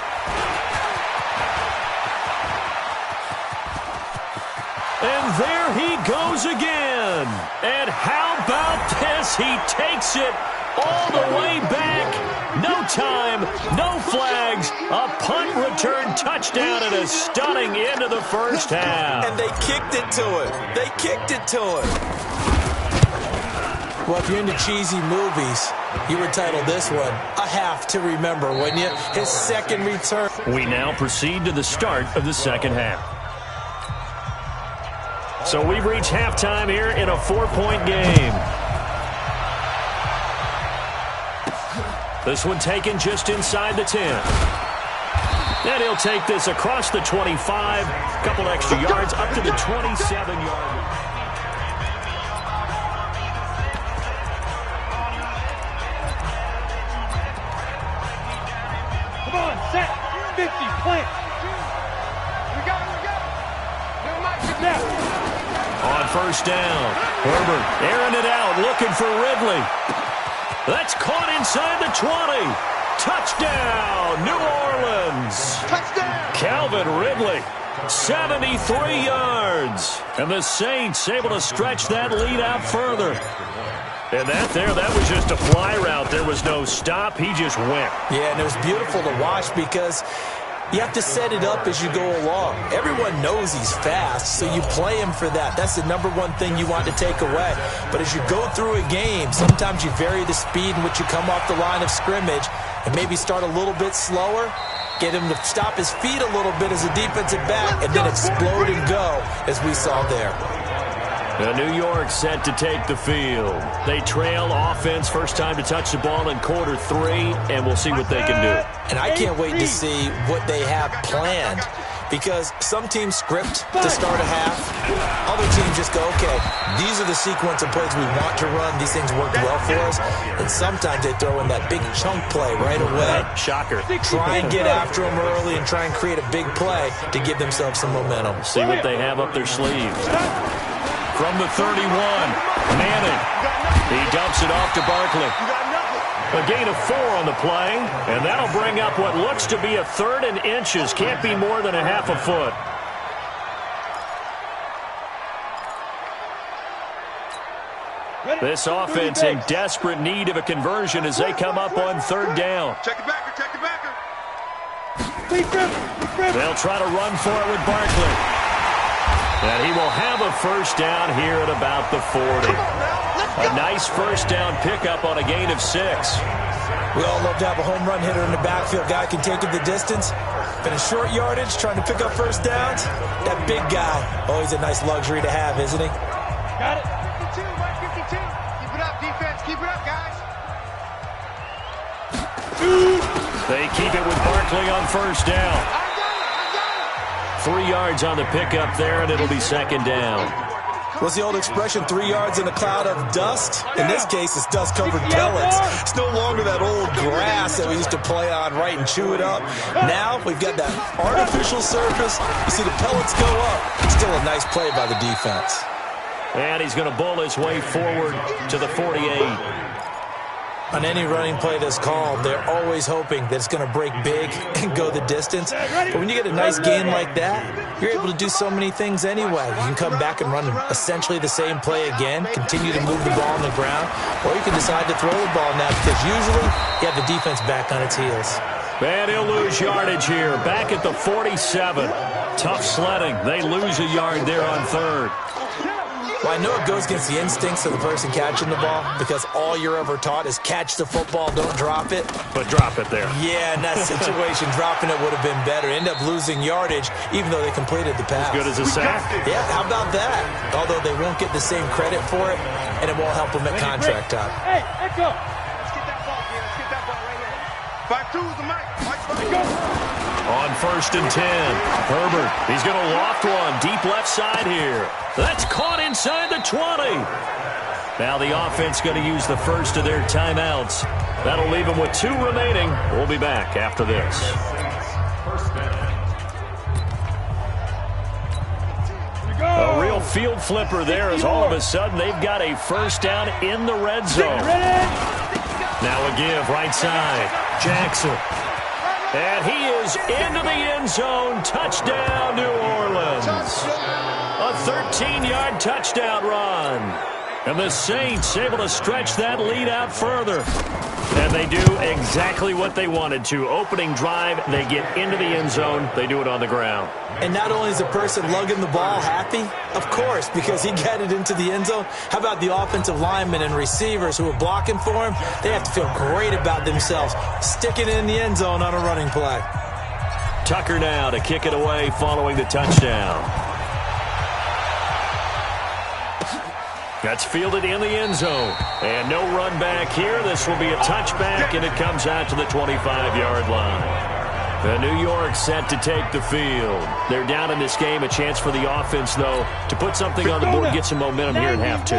And there he goes again. And how about this? He takes it all the way back. No time, no flags, a punt return touchdown and a stunning end of the first half. And they kicked it to it. They kicked it to it. Well, if you're into cheesy movies, you would title this one A Half to Remember, wouldn't you? His second return. We now proceed to the start of the second half. So we've reached halftime here in a 4-point game. This one taken just inside the 10. And he'll take this across the 25. A couple extra yards up to the 27-yard line. Come on, set. 50, plant. We got it. Now. On first down, Herbert airing it out, looking for Ridley. That's caught inside the 20. Touchdown, New Orleans. Touchdown. Calvin Ridley 73 yards. And the Saints able to stretch that lead out further. And that was just a fly route. There was no stop. He just went. Yeah, and it was beautiful to watch because you have to set it up as you go along. Everyone knows he's fast, so you play him for that. That's the number one thing you want to take away. But as you go through a game, sometimes you vary the speed in which you come off the line of scrimmage and maybe start a little bit slower, get him to stop his feet a little bit as a defensive back, and then explode and go, as we saw there. New York set to take the field. They trail offense, first time to touch the ball in quarter 3, and we'll see what they can do. And I can't wait to see what they have planned, because some teams script to start a half. Other teams just go, okay, these are the sequence of plays we want to run. These things worked well for us. And sometimes they throw in that big chunk play right away. Shocker. Try and get after them early and try and create a big play to give themselves some momentum. See what they have up their sleeves. From the 31, Manning. He dumps it off to Barkley. A gain of 4 on the play, and that'll bring up what looks to be a 3rd and inches. Can't be more than a half a foot. This offense in desperate need of a conversion as they come up on 3rd down. Check it backer, check it backer. They'll try to run for it with Barkley. And he will have a first down here at about the 40. A nice first down pickup on a gain of 6. We all love to have a home run hitter in the backfield. Guy can take it the distance. But in short yardage, trying to pick up first downs, that big guy, always a nice luxury to have, isn't he? Got it. 52, Mike, 52. Keep it up, defense. Keep it up, guys. They keep it with Barkley on first down. 3 yards on the pickup there, and it'll be 2nd down. What's the old expression, 3 yards in a cloud of dust? In this case, it's dust-covered pellets. It's no longer that old grass that we used to play on, right, and chew it up. Now we've got that artificial surface. You see the pellets go up. Still a nice play by the defense. And he's going to bull his way forward to the 48. On any running play that's called, they're always hoping that it's going to break big and go the distance. But when you get a nice gain like that, you're able to do so many things anyway. You can come back and run essentially the same play again, continue to move the ball on the ground, or you can decide to throw the ball now because usually you have the defense back on its heels. And he'll lose yardage here, back at the 47. Tough sledding. They lose a yard there on 3rd. Well, I know it goes against the instincts of the person catching the ball because all you're ever taught is catch the football, don't drop it. But drop it there. Yeah, in that situation, dropping it would have been better. End up losing yardage even though they completed the pass. As good as a sack. Yeah, how about that? Although they won't get the same credit for it, and it won't help them at contract time. Hey, let's go. Let's get that ball here. Let's get that ball right here. 5-2 is the mic. Let's go. On 1st and 10, Herbert, he's going to loft one deep left side here. That's caught inside the 20. Now the offense going to use the first of their timeouts. That'll leave them with 2 remaining. We'll be back after this. A real field flipper there as all of a sudden they've got a first down in the red zone. Now a give right side. Jackson. And he is into the end zone. Touchdown, New Orleans. A 13-yard touchdown run. And the Saints able to stretch that lead out further. And they do exactly what they wanted to. Opening drive, they get into the end zone. They do it on the ground. And not only is the person lugging the ball happy, of course, because he got it into the end zone. How about the offensive linemen and receivers who are blocking for him? They have to feel great about themselves, sticking it in the end zone on a running play. Tucker now to kick it away following the touchdown. That's fielded in the end zone. And no run back here. This will be a touchback, and it comes out to the 25-yard line. The New York set to take the field. They're down in this game. A chance for the offense, though, to put something on the board, get some momentum here in half 2.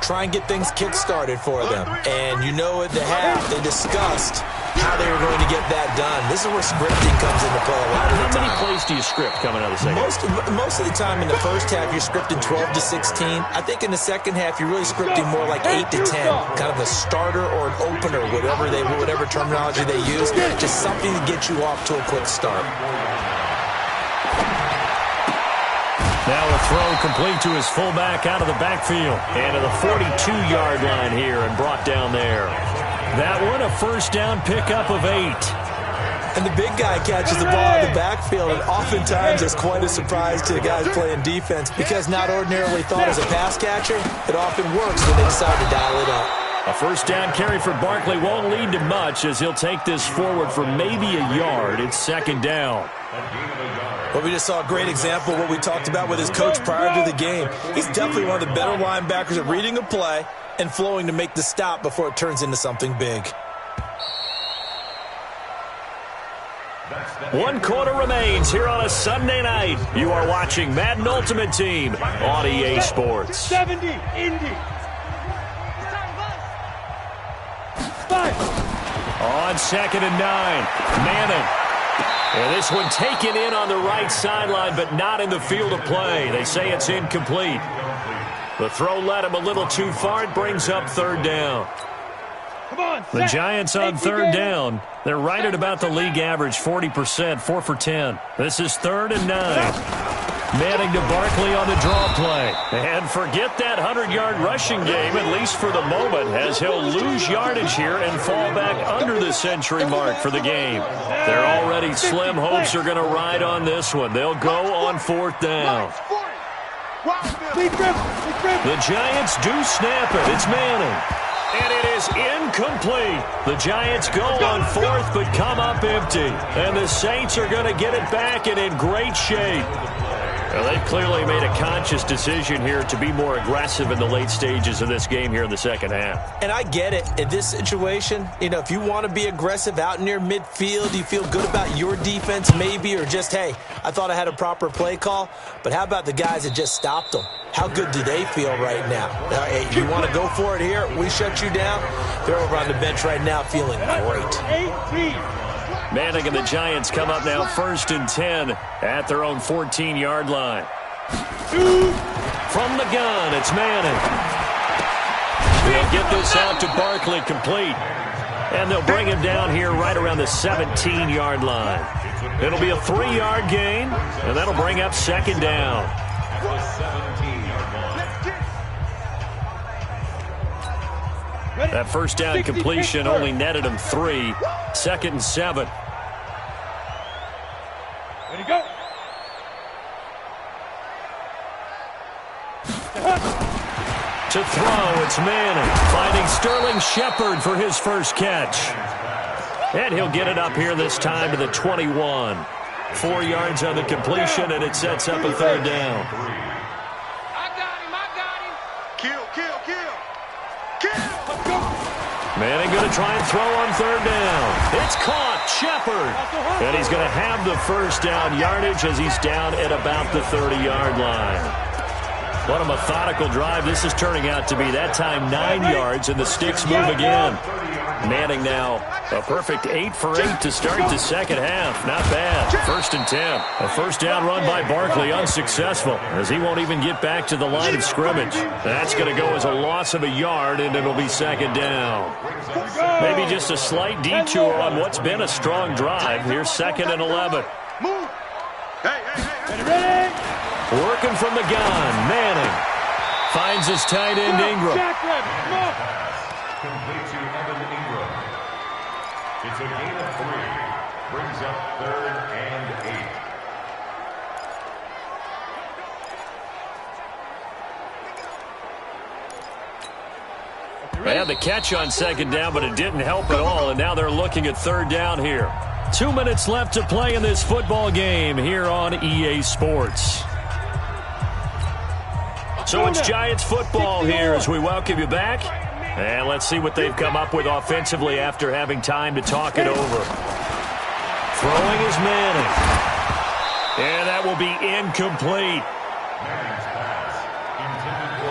Try and get things kick-started for them. And you know at the half, they discussed how they were going to get that done. This is where scripting comes into play a lot of the time. How many plays do you script coming out of the second half? Most of the time in the first half, you're scripting 12 to 16. I think in the second half, you're really scripting more like 8 to 10. Kind of a starter or an opener, whatever terminology they use. Just something to get you off to a quick start. Now a throw complete to his fullback out of the backfield. And to the 42-yard line here and brought down there. That one a first down pickup of 8. And the big guy catches the ball in the backfield, and oftentimes it's quite a surprise to the guys playing defense because not ordinarily thought as a pass catcher, it often works when they decide to dial it up. A first down carry for Barkley won't lead to much as he'll take this forward for maybe a yard. It's second down. Well, we just saw a great example of what we talked about with his coach prior to the game. He's definitely one of the better linebackers at reading a play and flowing to make the stop before it turns into something big. 1 quarter remains here on a Sunday night. You are watching Madden Ultimate Team on EA Sports. 70, Indy. 5. On second and 9, Manning. And this one taken in on the right sideline, but not in the field of play. They say it's incomplete. The throw led him a little too far. It brings up third down. Come on, the Giants on third down. They're right at about the league average, 40%, 4 for 10. This is 3rd and 9. Manning to Barkley on the draw play. And forget that 100-yard rushing game, at least for the moment, as he'll lose yardage here and fall back under the century mark for the game. Their already slim hopes are going to ride on this one. They'll go on 4th down. The Giants do snap it. It's Manning. And it is incomplete. The Giants go on 4th but come up empty. And the Saints are going to get it back and in great shape. Well, they've clearly made a conscious decision here to be more aggressive in the late stages of this game here in the second half. And I get it. In this situation, if you want to be aggressive out near midfield, you feel good about your defense maybe, or just, hey, I thought I had a proper play call. But how about the guys that just stopped them? How good do they feel right now? Hey, you want to go for it here? We shut you down? They're over on the bench right now feeling great. Manning and the Giants come up now 1st and 10 at their own 14-yard line. From the gun, it's Manning. They'll get this out to Barkley complete. And they'll bring him down here right around the 17-yard line. It'll be a 3-yard gain, and that'll bring up second down. That first down completion only netted him 3. 2nd and 7. Ready, go. To throw, it's Manning. Finding Sterling Shepard for his first catch. And he'll get it up here this time to the 21. 4 yards on the completion, and it sets up a 3rd down. I got him. Kill. Manning going to try and throw on 3rd down. It's caught, Shepard. And he's going to have the first down yardage as he's down at about the 30-yard line. What a methodical drive this is turning out to be. That time 9 yards, and the sticks move again. Manning now a perfect 8 for 8 to start the second half. Not bad. 1st and 10. A first down run by Barkley unsuccessful as he won't even get back to the line of scrimmage. That's going to go as a loss of a yard, and it'll be second down. Maybe just a slight detour on what's been a strong drive. Here's 2nd and 11. Ready? Working from the gun, Manning finds his tight end Ingram. Complete to Evan Ingram. It's a gain of 3. Brings up 3rd and 8. They had the catch on second down, but it didn't help at all, and now they're looking at 3rd down here. 2 minutes left to play in this football game here on EA Sports. So it's Giants football here as we welcome you back. And let's see what they've come up with offensively after having time to talk it over. Throwing is Manning. And that will be incomplete.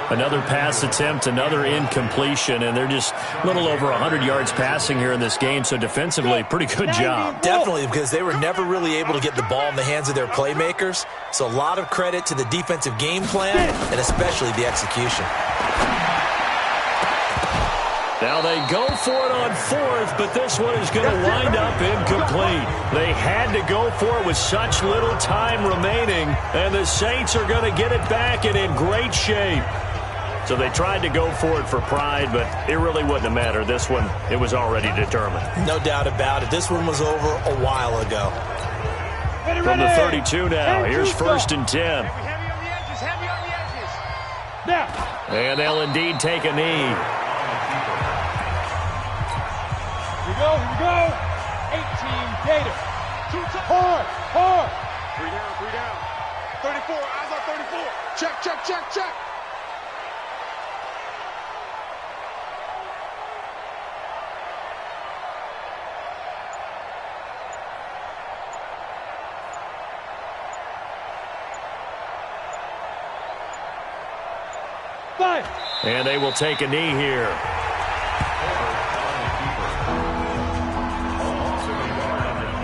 Another pass attempt, another incompletion, and they're just a little over 100 yards passing here in this game, so defensively, pretty good job. Definitely, because they were never really able to get the ball in the hands of their playmakers, so a lot of credit to the defensive game plan and especially the execution. Now they go for it on fourth, but this one is going to wind up incomplete. They had to go for it with such little time remaining, and the Saints are going to get it back and in great shape. So they tried to go for it for pride, but it really wouldn't have mattered. This one, it was already determined. No doubt about it. This one was over a while ago. From the 32 now, here's 1st and 10. Heavy on the edges. Now. And they'll indeed take a knee. Here we go. 18 Gator. Hard. 3 down. 34, eyes on 34. Check. Five. And they will take a knee here.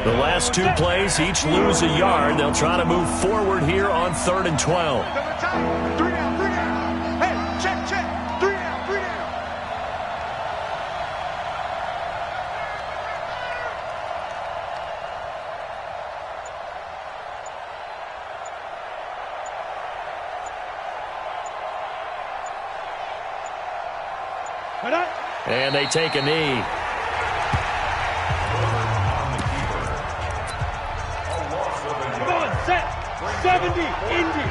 The last 2 plays, each lose a yard. They'll try to move forward here on 3rd and 12. 3 down. Hey, check. 3 down. And they take a knee. Come on, set. 70, Indy.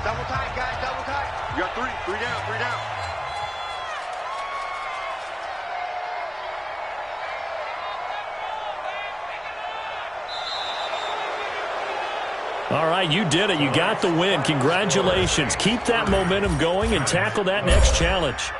Double tight, guys, double tight. You got 3 down. All right, you did it. You got the win. Congratulations. Keep that momentum going and tackle that next challenge.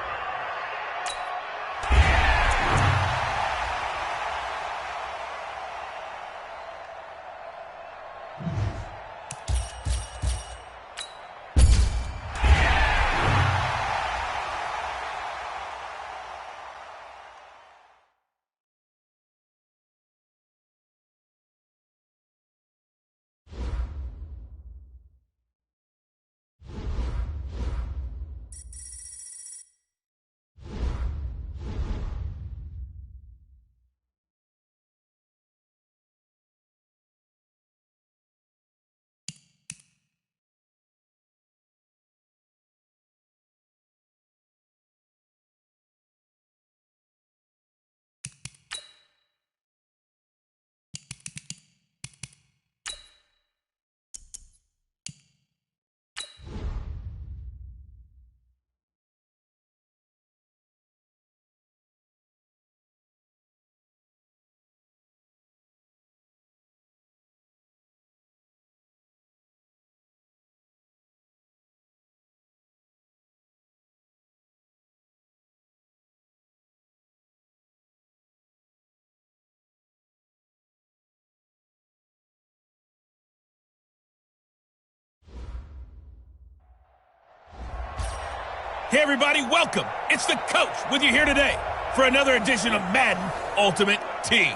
Hey, everybody, welcome. It's the coach with you here today for another edition of Madden Ultimate Team.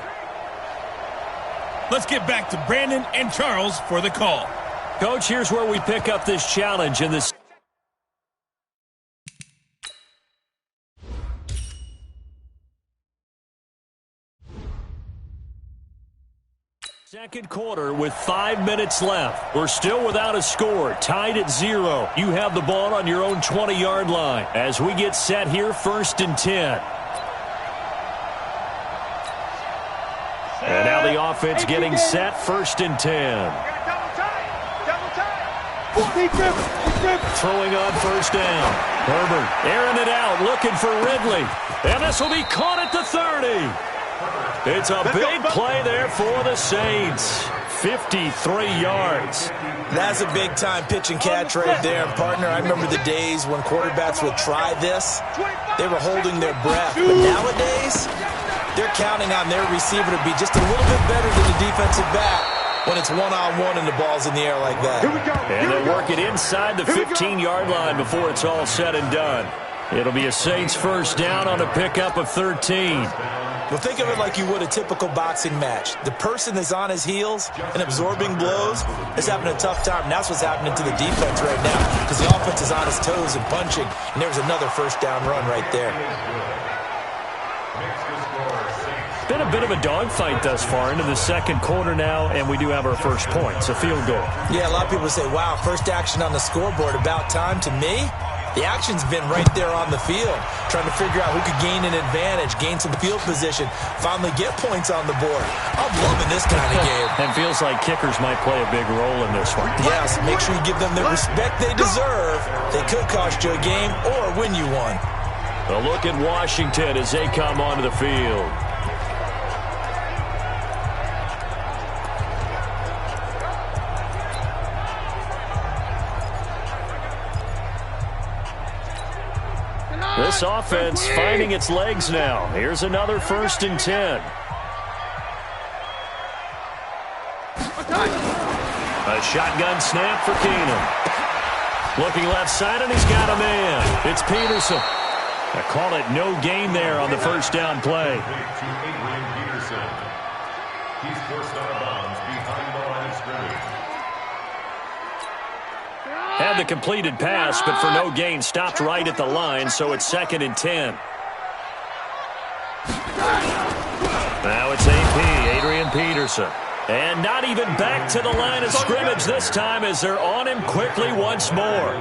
Let's get back to Brandon and Charles for the call. Coach, here's where we pick up this challenge in this. Second quarter with 5 minutes left. We're still without a score, tied at 0. You have the ball on your own 20-yard line as we get set here, 1st and 10. And now the offense getting set, 1st and 10. Throwing on 1st down. Herbert airing it out, looking for Ridley. And this will be caught at the 30. It's a big play there for the Saints. 53 yards. That's a big-time pitch and catch right there. And, partner, I remember the days when quarterbacks would try this. They were holding their breath. But nowadays, they're counting on their receiver to be just a little bit better than the defensive back when it's one-on-one and the ball's in the air like that. And they'll work it inside the 15-yard line before it's all said and done. It'll be a Saints 1st down on a pickup of 13. Well, think of it like you would a typical boxing match. The person is on his heels and absorbing blows is having a tough time. And that's what's happening to the defense right now because the offense is on his toes and punching. And there's another 1st down run right there. been a bit of a dogfight thus far into the second quarter now, and we do have our first points, a field goal. Yeah, a lot of people say, wow, first action on the scoreboard, about time. To me, the action's been right there on the field, trying to figure out who could gain an advantage, gain some field position, finally get points on the board. I'm loving this kind of game. And feels like kickers might play a big role in this one. Yes, make sure you give them the respect they deserve. They could cost you a game or win you one. A look at Washington as they come onto the field. This offense finding its legs now. Here's another 1st and 10. A shotgun snap for Keenum. Looking left side, and he's got a man. It's Peterson. I call it no gain there on the first down play. He's forced out of bounds behind the line of scrimmage. Had the completed pass, but for no gain, stopped right at the line, so it's 2nd and 10. Now it's AP, Adrian Peterson. And not even back to the line of scrimmage this time as they're on him quickly once more.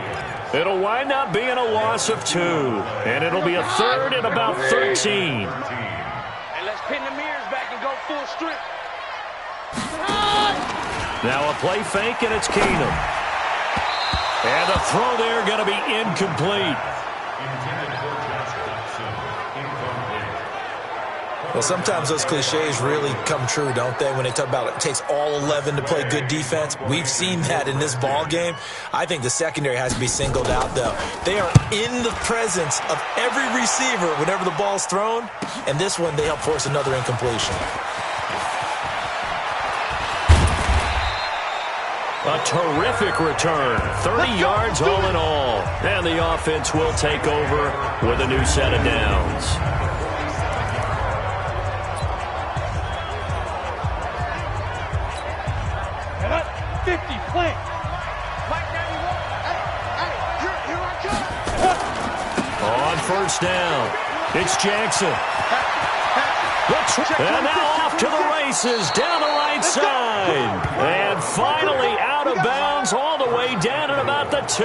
It'll wind up being a loss of 2, and it'll be a 3rd and about 13. And let's pin the mirrors back and go full strength. Now a play fake, and it's Keenum. And the throw there going to be incomplete. Well, sometimes those cliches really come true, don't they, when they talk about it takes all 11 to play good defense. We've seen that in this ball game. I think the secondary has to be singled out, though. They are in the presence of every receiver whenever the ball's thrown, and this one they help force another incompletion. A terrific return. 30 yards all in all. And the offense will take over with a new set of downs. And up 50, plant. On first down, it's Jackson. And now off to the races down the right side. And finally out of bounds all the way down at about the 2.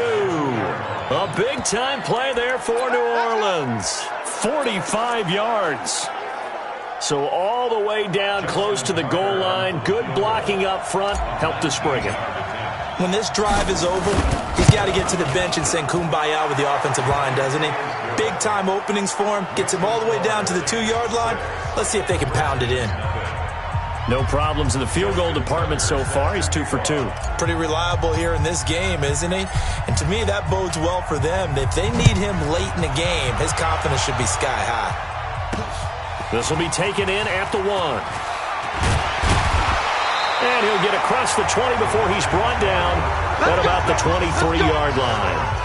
A big-time play there for New Orleans. 45 yards. So all the way down close to the goal line. Good blocking up front. Helped to spring it. When this drive is over, he's got to get to the bench and sing kumbaya with the offensive line, doesn't he? Big-time openings for him. Gets him all the way down to the 2-yard line. Let's see if they can pound it in. No problems in the field goal department so far. He's 2 for 2. Pretty reliable here in this game, isn't he? And to me, that bodes well for them. If they need him late in the game, his confidence should be sky high. This will be taken in at the 1. And he'll get across the 20 before he's brought down at about the 23-yard line.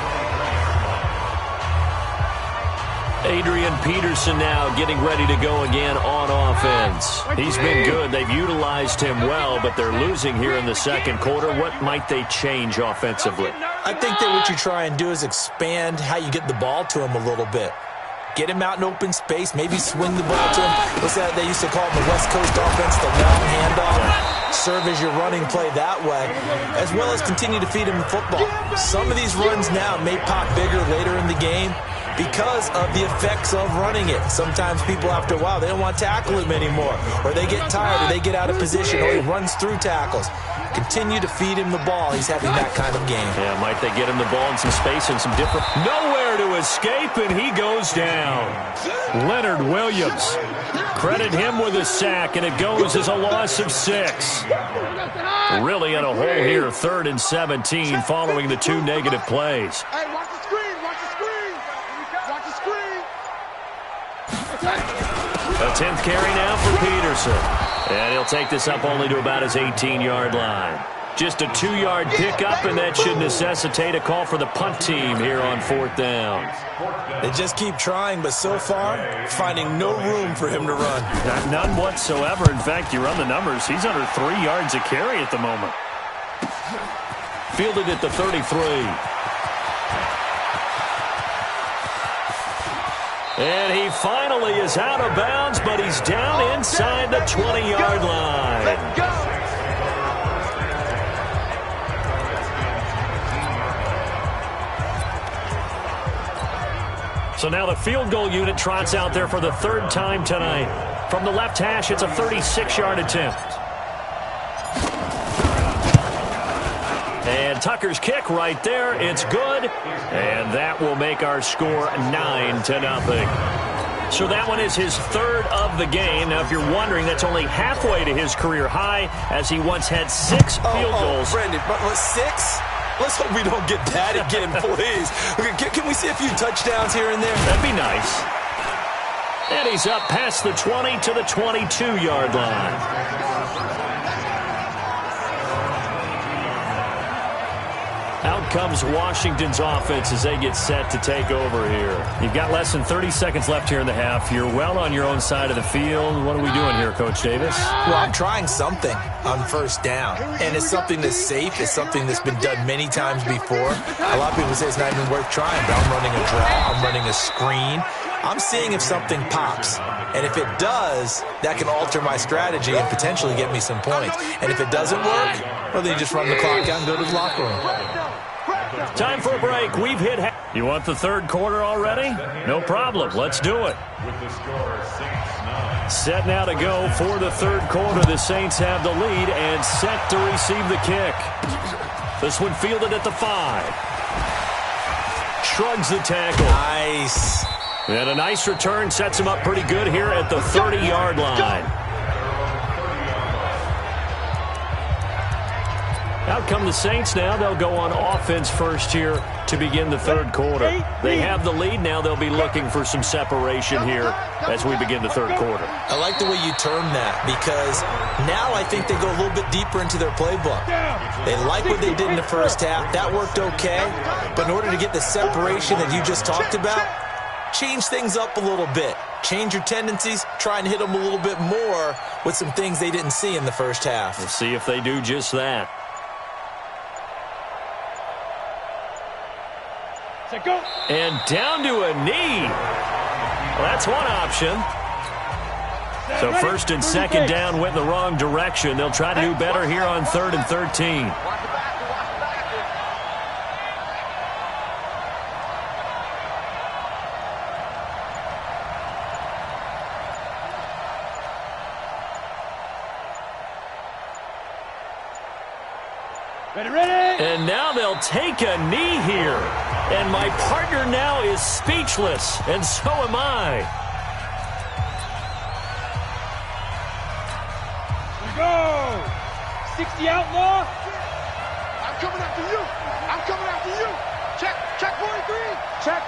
Adrian Peterson now getting ready to go again on offense. He's been good. They've utilized him well, but they're losing here in the second quarter. What might they change offensively? I think that what you try and do is expand how you get the ball to him a little bit. Get him out in open space, maybe swing the ball to him. What's that they used to call it in the West Coast offense, the long handoff? Serve as your running play that way, as well as continue to feed him the football. Some of these runs now may pop bigger later in the game because of the effects of running it. Sometimes people, after a while, they don't want to tackle him anymore, or they get tired, or they get out of position, or he runs through tackles. Continue to feed him the ball. He's having that kind of game. Yeah, might they get him the ball in some space and some different... Nowhere to escape, and he goes down. Leonard Williams. Credit him with a sack, and it goes as a loss of 6. Really in a hole here, 3rd and 17, following the 2 negative plays. Hey, watch the screen, watch the screen. Watch the screen. A 10th carry now for Peterson. And he'll take this up only to about his 18-yard line. Just a 2-yard pickup, and that should necessitate a call for the punt team here on 4th down. They just keep trying, but so far, finding no room for him to run. None whatsoever. In fact, you run the numbers. He's under 3 yards a carry at the moment. Fielded at the 33. And he finally is out of bounds, but he's down inside the 20-yard line. Let's go. So now the field goal unit trots out there for the third time tonight. From the left hash, it's a 36-yard attempt. And Tucker's kick right there. It's good. And that will make our score 9-0. So that one is his third of the game. Now, if you're wondering, that's only halfway to his career high, as he once had 6 field goals. Brendan, but 6? Let's hope we don't get that again, please. Can we see a few touchdowns here and there? That'd be nice. And he's up past the 20 to the 22-yard line. Out comes Washington's offense as they get set to take over here. You've got less than 30 seconds left here in the half. You're well on your own side of the field. What are we doing here, Coach Davis? Well, I'm trying something on first down, and it's something that's safe. It's something that's been done many times before. A lot of people say it's not even worth trying, but I'm running a draw. I'm running a screen. I'm seeing if something pops. And if it does, that can alter my strategy and potentially get me some points. And if it doesn't work, well, then you just run the clock out and go to the locker room. Time for a break. We've hit. You want the third quarter already? No problem. Let's do it. With the score, Saints 9. Set now to go for the third quarter. The Saints have the lead and set to receive the kick. This one fielded at the 5. Shrugs the tackle. Nice. And a nice return sets him up pretty good here at the 30-yard line. Out come the Saints now. They'll go on offense first here to begin the third quarter. They have the lead now. They'll be looking for some separation here as we begin the third quarter. I like the way you term that, because now I think they go a little bit deeper into their playbook. They like what they did in the first half. That worked okay. But in order to get the separation that you just talked about, change things up a little bit. Change your tendencies. Try and hit them a little bit more with some things they didn't see in the first half. We'll see if they do just that. And down to a knee. Well, that's one option. So first and second down went the wrong direction. They'll try to do better here on 3rd and 13. And now they'll take a knee here. And my partner now is speechless, and so am I. Here we go. 60 outlaw. I'm coming after you. I'm coming after you. Check 43. Check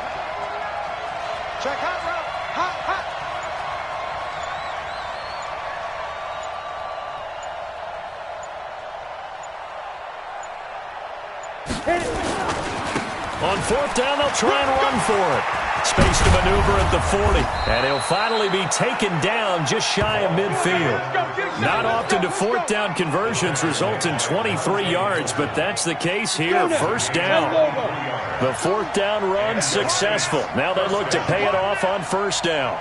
hot route. Hot. Hit it. On 4th down, they'll try and run for it. Space to maneuver at the 40. And he'll finally be taken down just shy of midfield. Not often do 4th down conversions result in 23 yards, but that's the case here. First down. The 4th down run successful. Now they look to pay it off on first down.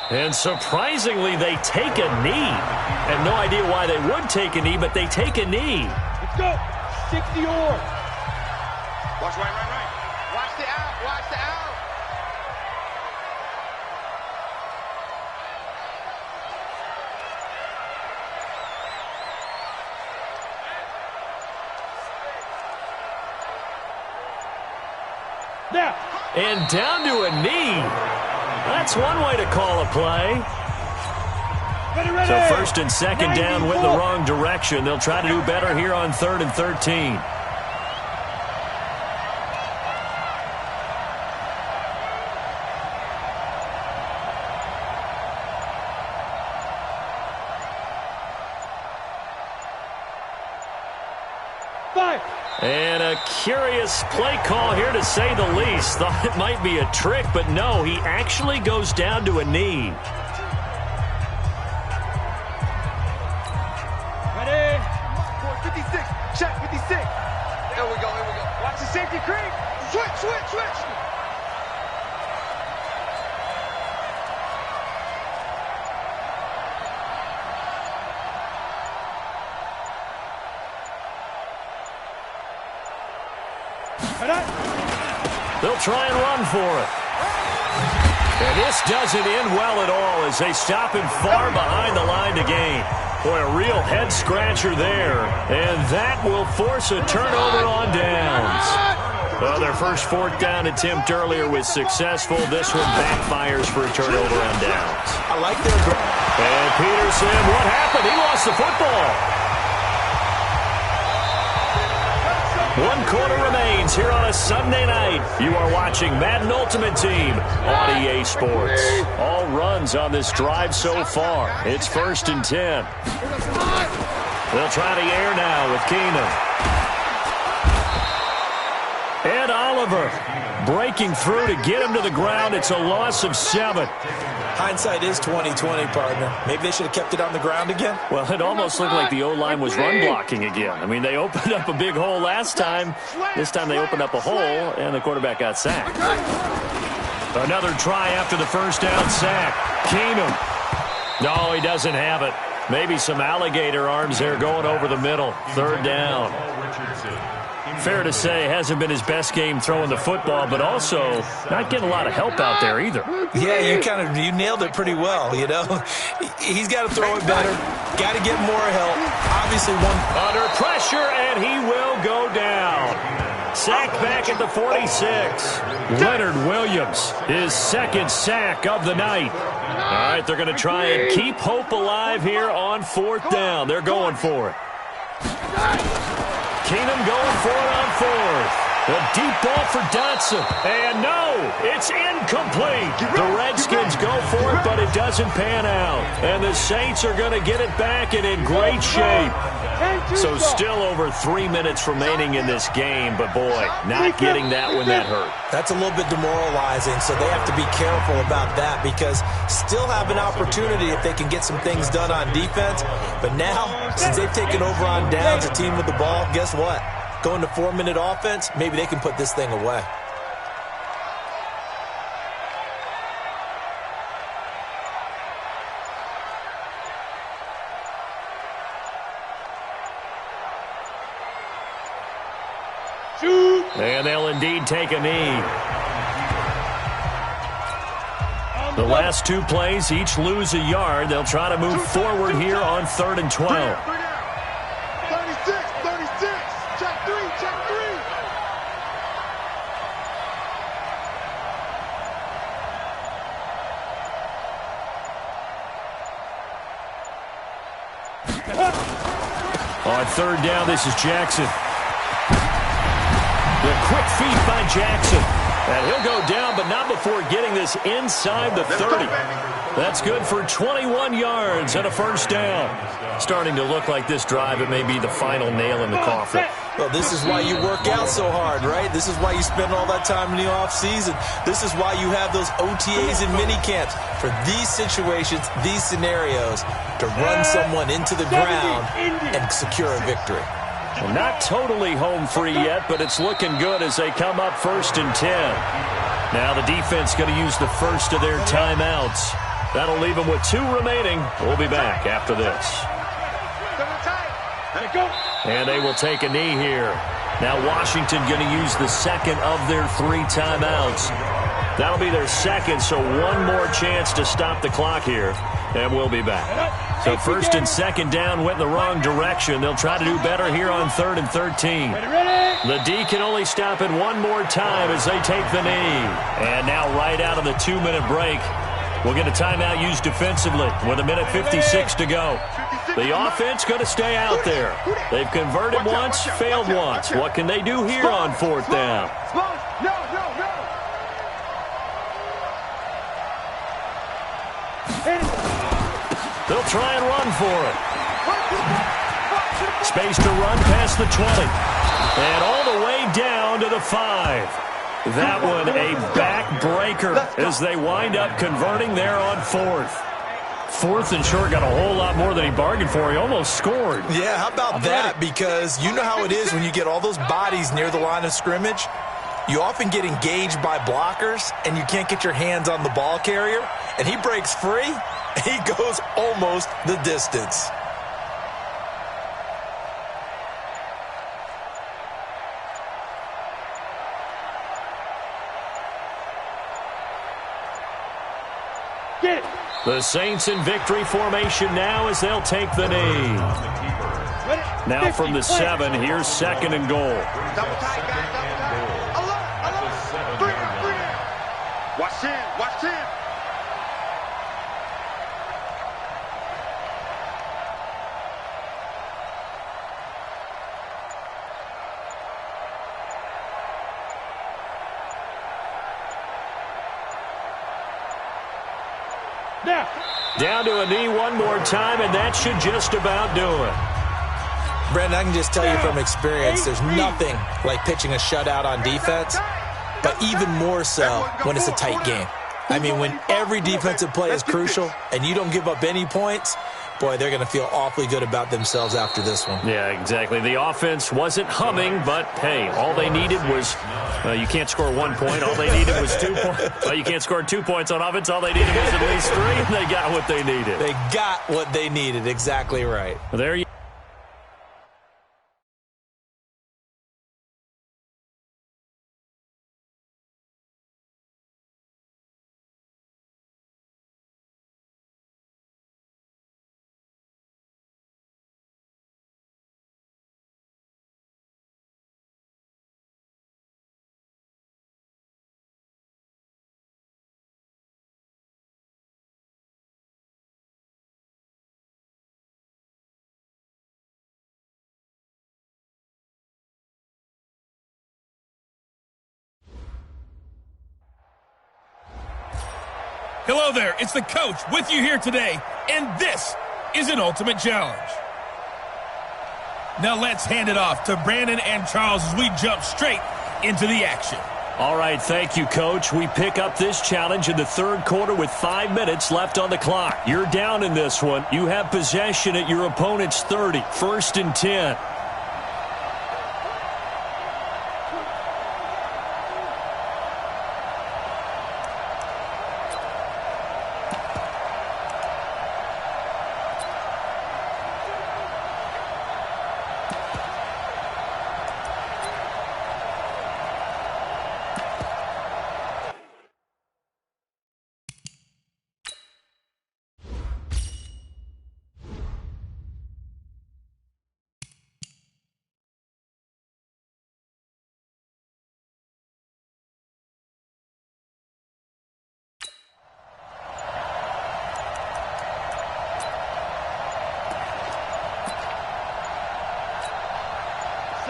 And surprisingly, they take a knee. I have no idea why they would take a knee, but they take a knee. Let's go. 60 or. Watch right. Watch the out. Now. And down to a knee. That's one way to call a play. Ready. So first and second down went the wrong direction. They'll try to do better here on 3rd and 13. And a curious play call here, to say the least. Thought it might be a trick, but no, he actually goes down to a knee. 36. Here we go. Watch the safety creep. Switch. They'll try and run for it. And this doesn't end well at all as they stop him far behind the line to gain. Boy, a real head-scratcher there. And that will force a turnover on downs. Well, their first fourth down attempt earlier was successful. This one backfires for a turnover on downs. I like their... And Peterson, what happened? He lost the football. 1 quarter remains here on a Sunday night. You are watching Madden Ultimate Team on EA Sports. All runs on this drive so far. It's 1st and 10. They'll try the air now with Keenum. Ed Oliver breaking through to get him to the ground. It's a loss of 7. Hindsight is 20/20, partner. Maybe they should have kept it on the ground again. Well, it almost looked like the O-line was run blocking again. I mean, they opened up a big hole last time. This time they opened up a hole, and the quarterback got sacked. Another try after the first down sack. Keenum. No, he doesn't have it. Maybe some alligator arms there going over the middle. 3rd down. Fair to say, hasn't been his best game throwing the football, but also not getting a lot of help out there either. Yeah, you nailed it pretty well, you know. He's got to throw it better. Got to get more help. Obviously, one under pressure, and he will go down. Sacked back at the 46. Leonard Williams, his 2nd sack of the night. All right, they're going to try and keep hope alive here on 4th down. They're going for it. Keenum going for it on 4th. A deep ball for Dotson. And no, it's incomplete. The Redskins go for it, but it doesn't pan out. And the Saints are going to get it back and in great shape. So still over 3 minutes remaining in this game, but boy, not getting that when that hurt. That's a little bit demoralizing, so they have to be careful about that because still have an opportunity if they can get some things done on defense. But now, since they've taken over on downs, a team with the ball, guess what? Going to 4-minute offense, maybe they can put this thing away. And they'll indeed take a knee. The last 2 plays each lose a yard. They'll try to move forward here on 3rd and 12. 36. Check 3. On 3rd down, this is Jackson. The quick feed by Jackson. And he'll go down, but not before getting this inside the 30. That's good for 21 yards and a 1st down. Starting to look like this drive, it may be the final nail in the coffin. Well, this is why you work out so hard, right? This is why you spend all that time in the offseason. This is why you have those OTAs and mini camps for these situations, these scenarios, to run someone into the ground and secure a victory. Well, not totally home free yet, but it's looking good as they come up 1st and 10. Now the defense going to use the first of their timeouts. That'll leave them with 2 remaining. We'll be back after this. And they will take a knee here. Now Washington going to use the 2nd of their 3 timeouts. That'll be their 2nd, so 1 more chance to stop the clock here. And we'll be back. So 1st and 2nd down went in the wrong direction. They'll try to do better here on 3rd and 13. The D can only stop it 1 more time as they take the knee. And now right out of the 2-minute break, we'll get a timeout used defensively with 1:56 to go. The offense going to stay out there. They've converted once, failed once. What can they do here on 4th down? They'll try and run for it. Space to run past the 20. And all the way down to the 5. That one a backbreaker as they wind up converting there on 4th. 4th and short, got a whole lot more than he bargained for. He almost scored. Yeah, how about that? Because you know how it is when you get all those bodies near the line of scrimmage. You often get engaged by blockers, and you can't get your hands on the ball carrier. And he breaks free, and he goes almost the distance. Get it. The Saints in victory formation now as they'll take the knee. Now from the 7, here's 2nd and goal. Double tight, guys, double tight. Alert. Bring it. Watch 10, watch 10. Now. Down to a knee one more time, and that should just about do it. Brandon, I can just tell you from experience, there's nothing like pitching a shutout on defense, but even more so when it's a tight game. I mean, when every defensive play is crucial and you don't give up any points, boy, they're going to feel awfully good about themselves after this one. Yeah, exactly. The offense wasn't humming, but, hey, all they needed was you can't score 1 point. All they needed was 2 points. You can't score 2 points on offense. All they needed was at least 3, and they got what they needed. They got what they needed. Exactly right. There you Hello there, it's the coach with you here today, and this is an ultimate challenge. Now let's hand it off to Brandon and Charles as we jump straight into the action. All right, thank you, Coach. We pick up this challenge in the 3rd quarter with 5 minutes left on the clock. You're down in this one. You have possession at your opponent's 30, 1st and 10.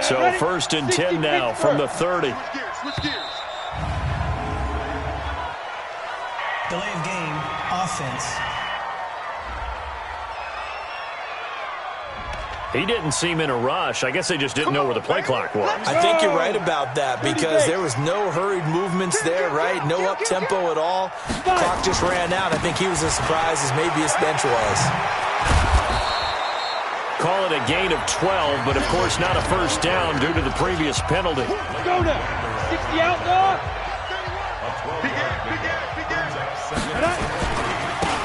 So 1st and 10 now from the 30. Switch gears. Delay of game, offense. He didn't seem in a rush. I guess they just didn't know where the play clock was. I think you're right about that because there was no hurried movements there, right? No up-tempo at all. Clock just ran out. I think he was as surprised as maybe his bench was. Call it a gain of 12, but of course not a first down due to the previous penalty. Go now. 60 out there.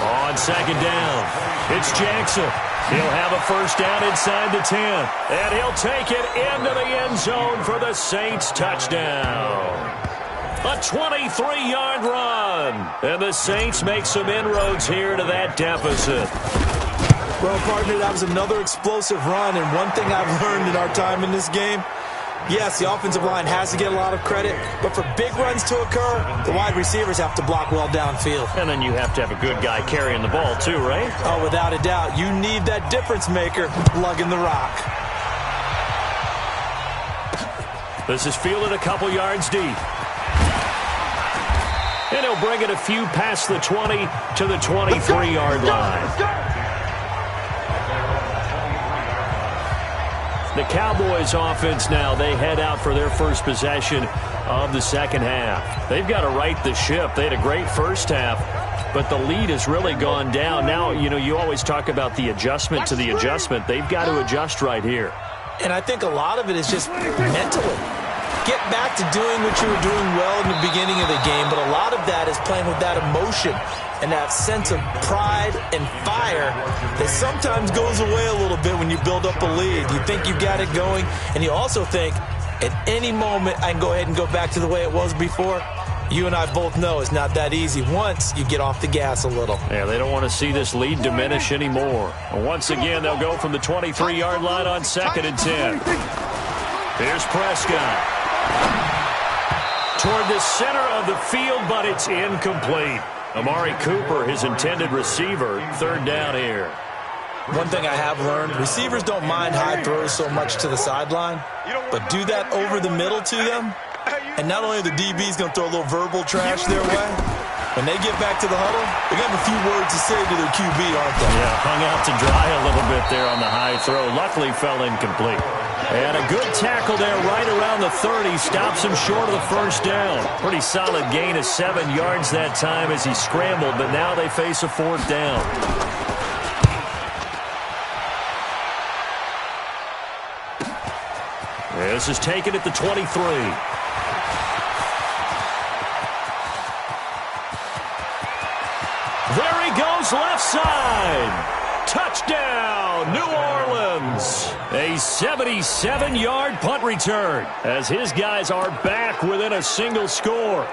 On 2nd down, it's Jackson. He'll have a first down inside the 10, and he'll take it into the end zone for the Saints touchdown. A 23-yard run, and the Saints make some inroads here to that deficit. Well, partner, that was another explosive run, and one thing I've learned in our time in this game, yes, the offensive line has to get a lot of credit, but for big runs to occur, the wide receivers have to block well downfield. And then you have to have a good guy carrying the ball too, right? Oh, without a doubt. You need that difference maker lugging the rock. This is fielded a couple yards deep. And he'll bring it a few past the 20 to the 23-yard line. The Cowboys offense now, they head out for their first possession of the second half. They've got to right the ship. They had a great first half. but the lead has really gone down. Now, you always talk about the adjustment to the adjustment. They've got to adjust right here. And I think a lot of it is just mentally. Get back to doing what you were doing well in the beginning of the game, but a lot of that is playing with that emotion and that sense of pride and fire that sometimes goes away a little bit when you build up a lead. You think you've got it going, and you also think at any moment I can go ahead and go back to the way it was before. You and I both know it's not that easy once you get off the gas a little. Yeah, they don't want to see this lead diminish anymore. And once again, they'll go from the 23-yard line on 2nd and 10. Here's Prescott. Toward the center of the field, but it's incomplete. Amari Cooper, his intended receiver, 3rd down here. One thing I have learned, receivers don't mind high throws so much to the sideline, but do that over the middle to them, and not only are the DBs going to throw a little verbal trash their way, when they get back to the huddle, they're going to have a few words to say to their QB, aren't they? Yeah, hung out to dry a little bit there on the high throw. Luckily, fell incomplete. And a good tackle there right around the 30. Stops him short of the 1st down. Pretty solid gain of 7 yards that time as he scrambled, but now they face a 4th down. This is taken at the 23. There he goes, left side. Touchdown, New Orleans. A 77-yard punt return as his guys are back within a single score.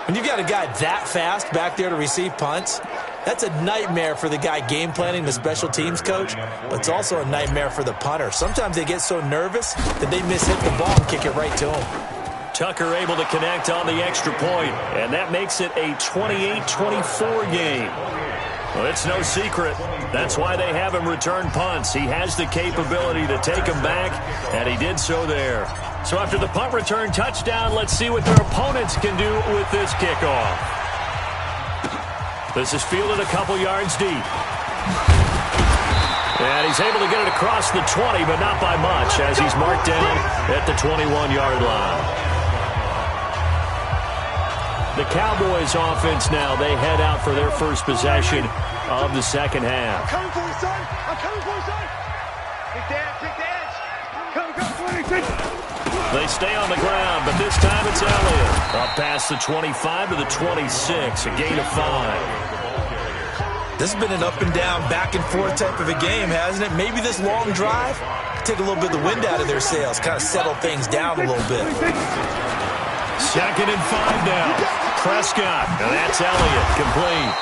When you've got a guy that fast back there to receive punts, that's a nightmare for the guy game planning, the special teams coach, but it's also a nightmare for the punter. Sometimes they get so nervous that they mishit the ball and kick it right to him. Tucker able to connect on the extra point, and that makes it a 28-24 game. Well, it's no secret. That's why they have him return punts. He has the capability to take them back, and he did so there. So after the punt return touchdown, let's see what their opponents can do with this kickoff. This is fielded a couple yards deep. And he's able to get it across the 20, but not by much, as he's marked down at the 21-yard line. The Cowboys offense now, they head out for their first possession of the 2nd half. I'm coming for you, son. I'm coming for you, son. Take the edge. Come. They stay on the ground, but this time it's Elliott. Up past the 25 to the 26, a gain of 5. This has been an up and down, back and forth type of a game, hasn't it? Maybe this long drive take a little bit of the wind out of their sails, kind of settle things down a little bit. 2nd and 5 now. Prescott, and that's Elliott, complete.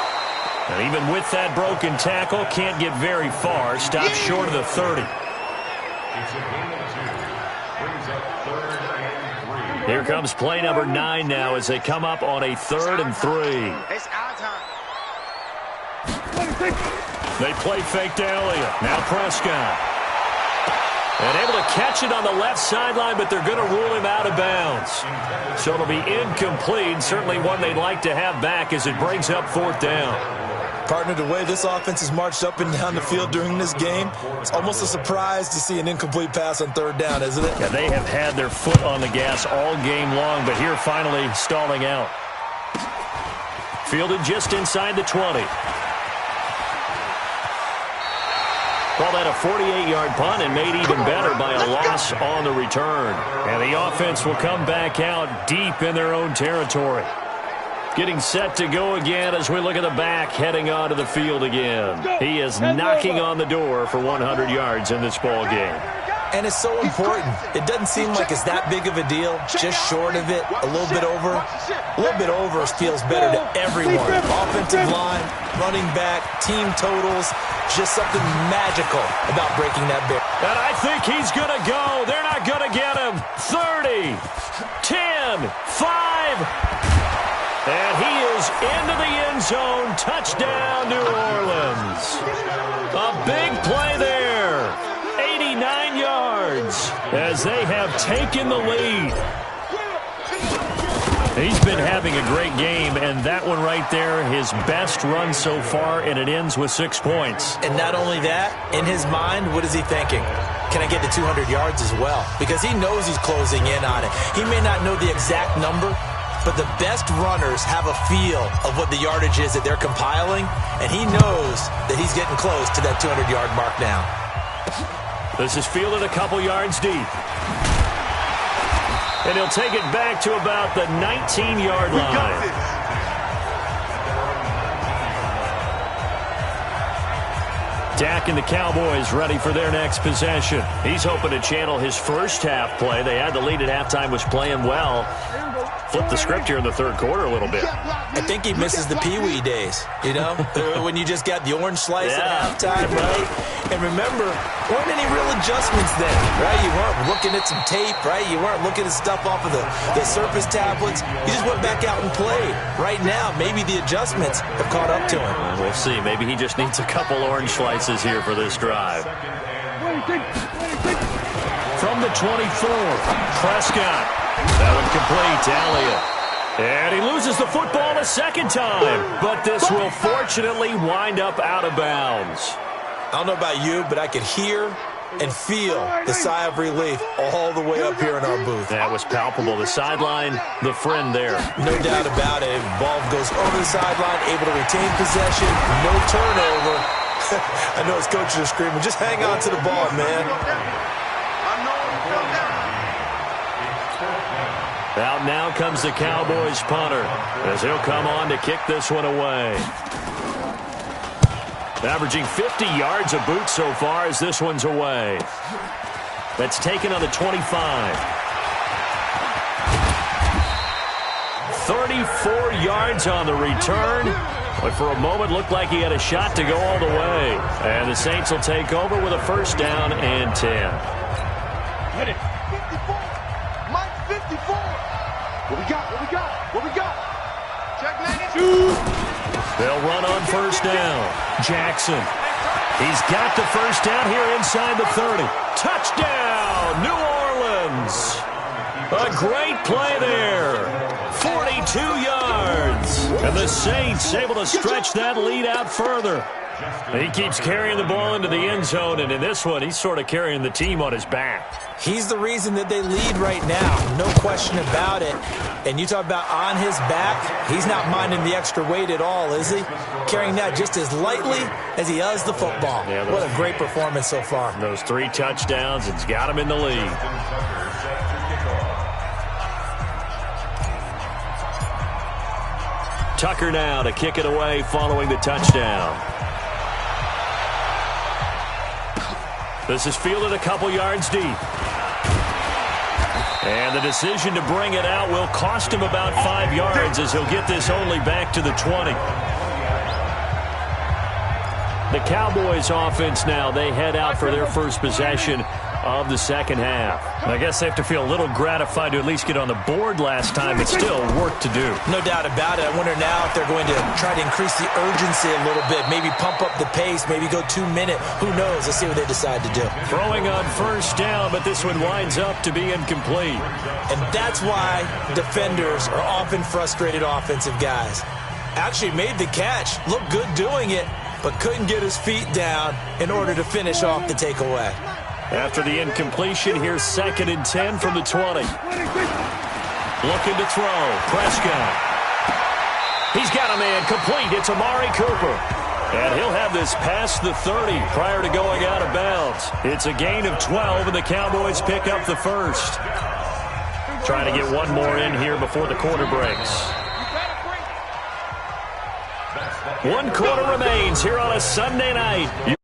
And even with that broken tackle, can't get very far. Stopped short of the 30. It's a gain of 2. Brings up 3rd and 3. Here comes play number 9 now as they come up on a 3rd and 3. It's our time. They play fake to Elliott. Now Prescott. And able to catch it on the left sideline, but they're going to rule him out of bounds. So it'll be incomplete. Certainly one they'd like to have back as it brings up 4th down. Partner, the way this offense has marched up and down the field during this game, it's almost a surprise to see an incomplete pass on 3rd down, isn't it? Yeah, they have had their foot on the gas all game long, but here finally stalling out. Fielded just inside the 20. Call that a 48-yard punt and made even better by a loss on the return. And the offense will come back out deep in their own territory. Getting set to go again as we look at the back heading onto the field again. He is knocking on the door for 100 yards in this ball game. And it's so important. It doesn't seem like it's that big of a deal. Just short of it, a little bit over. A little bit over feels better to everyone. Offensive line, running back, team totals. Just something magical about breaking that barrier. And I think he's going to go. They're not going to get him. 30, 10, 5. And he is into the end zone. Touchdown, New Orleans. A big play there. 89 yards as they have taken the lead. He's been having a great game, and that one right there, his best run so far, and it ends with 6 points. And not only that, in his mind, what is he thinking? Can I get to 200 yards as well? Because he knows he's closing in on it. He may not know the exact number, but the best runners have a feel of what the yardage is that they're compiling, and he knows that he's getting close to that 200-yard mark now. This is fielded a couple yards deep. And he'll take it back to about the 19-yard line. Dak and the Cowboys ready for their next possession. He's hoping to channel his first half play. They had the lead at halftime, was playing well. Flip the script here in the third quarter a little bit. I think he misses the Pee-wee days, you know, when you just got the orange slice at halftime, right? And remember, there weren't any real adjustments then, right? You weren't looking at some tape, right? You weren't looking at stuff off of the surface tablets. You just went back out and played. Right now, maybe the adjustments have caught up to him. We'll see. Maybe he just needs a couple orange slices here for this drive. From the 24, Prescott. That one complete to Elliott. And he loses the football a second time. But this will fortunately wind up out of bounds. I don't know about you, but I could hear and feel the sigh of relief all the way up here in our booth. That was palpable. The sideline, the friend there. No doubt about it. Ball goes over the sideline, able to retain possession, no turnover. I know his coaches are screaming, just hang on to the ball, man. Out now comes the Cowboys punter as he'll come on to kick this one away. Averaging 50 yards a boot so far as this one's away. That's taken on the 25. 34 yards on the return. But for a moment, looked like he had a shot to go all the way. And the Saints will take over with a first down and 10. Hit it. 54. Mike 54. What we got? What we got? What we got? Check lane. They'll run on first down. Jackson. He's got the first down here inside the 30. Touchdown, New Orleans. A great play there. 42 yards. And the Saints able to stretch that lead out further. He keeps carrying the ball into the end zone, and in this one, he's sort of carrying the team on his back. He's the reason that they lead right now, no question about it. And you talk about on his back, he's not minding the extra weight at all, is he? Carrying that just as lightly as he does the football. Yeah, what a great performance so far. Those 3 touchdowns, it's got him in the lead. Tucker now to kick it away following the touchdown. This is fielded a couple yards deep. And the decision to bring it out will cost him about 5 yards as he'll get this only back to the 20. The Cowboys offense now, they head out for their first possession of the second half. I guess they have to feel a little gratified to at least get on the board last time, but still work to do. No doubt about it. I wonder now if they're going to try to increase the urgency a little bit, maybe pump up the pace, maybe go 2 minute. Who knows? Let's see what they decide to do. Throwing on first down, but this one winds up to be incomplete. And that's why defenders are often frustrated offensive guys. Actually made the catch, looked good doing it, but couldn't get his feet down in order to finish off the takeaway. After the incompletion, here's 2nd and 10 from the 20. Looking to throw. Prescott. He's got a man complete. It's Amari Cooper. And he'll have this past the 30 prior to going out of bounds. It's a gain of 12, and the Cowboys pick up the first. Trying to get one more in here before the quarter breaks. 1 quarter remains here on a Sunday night.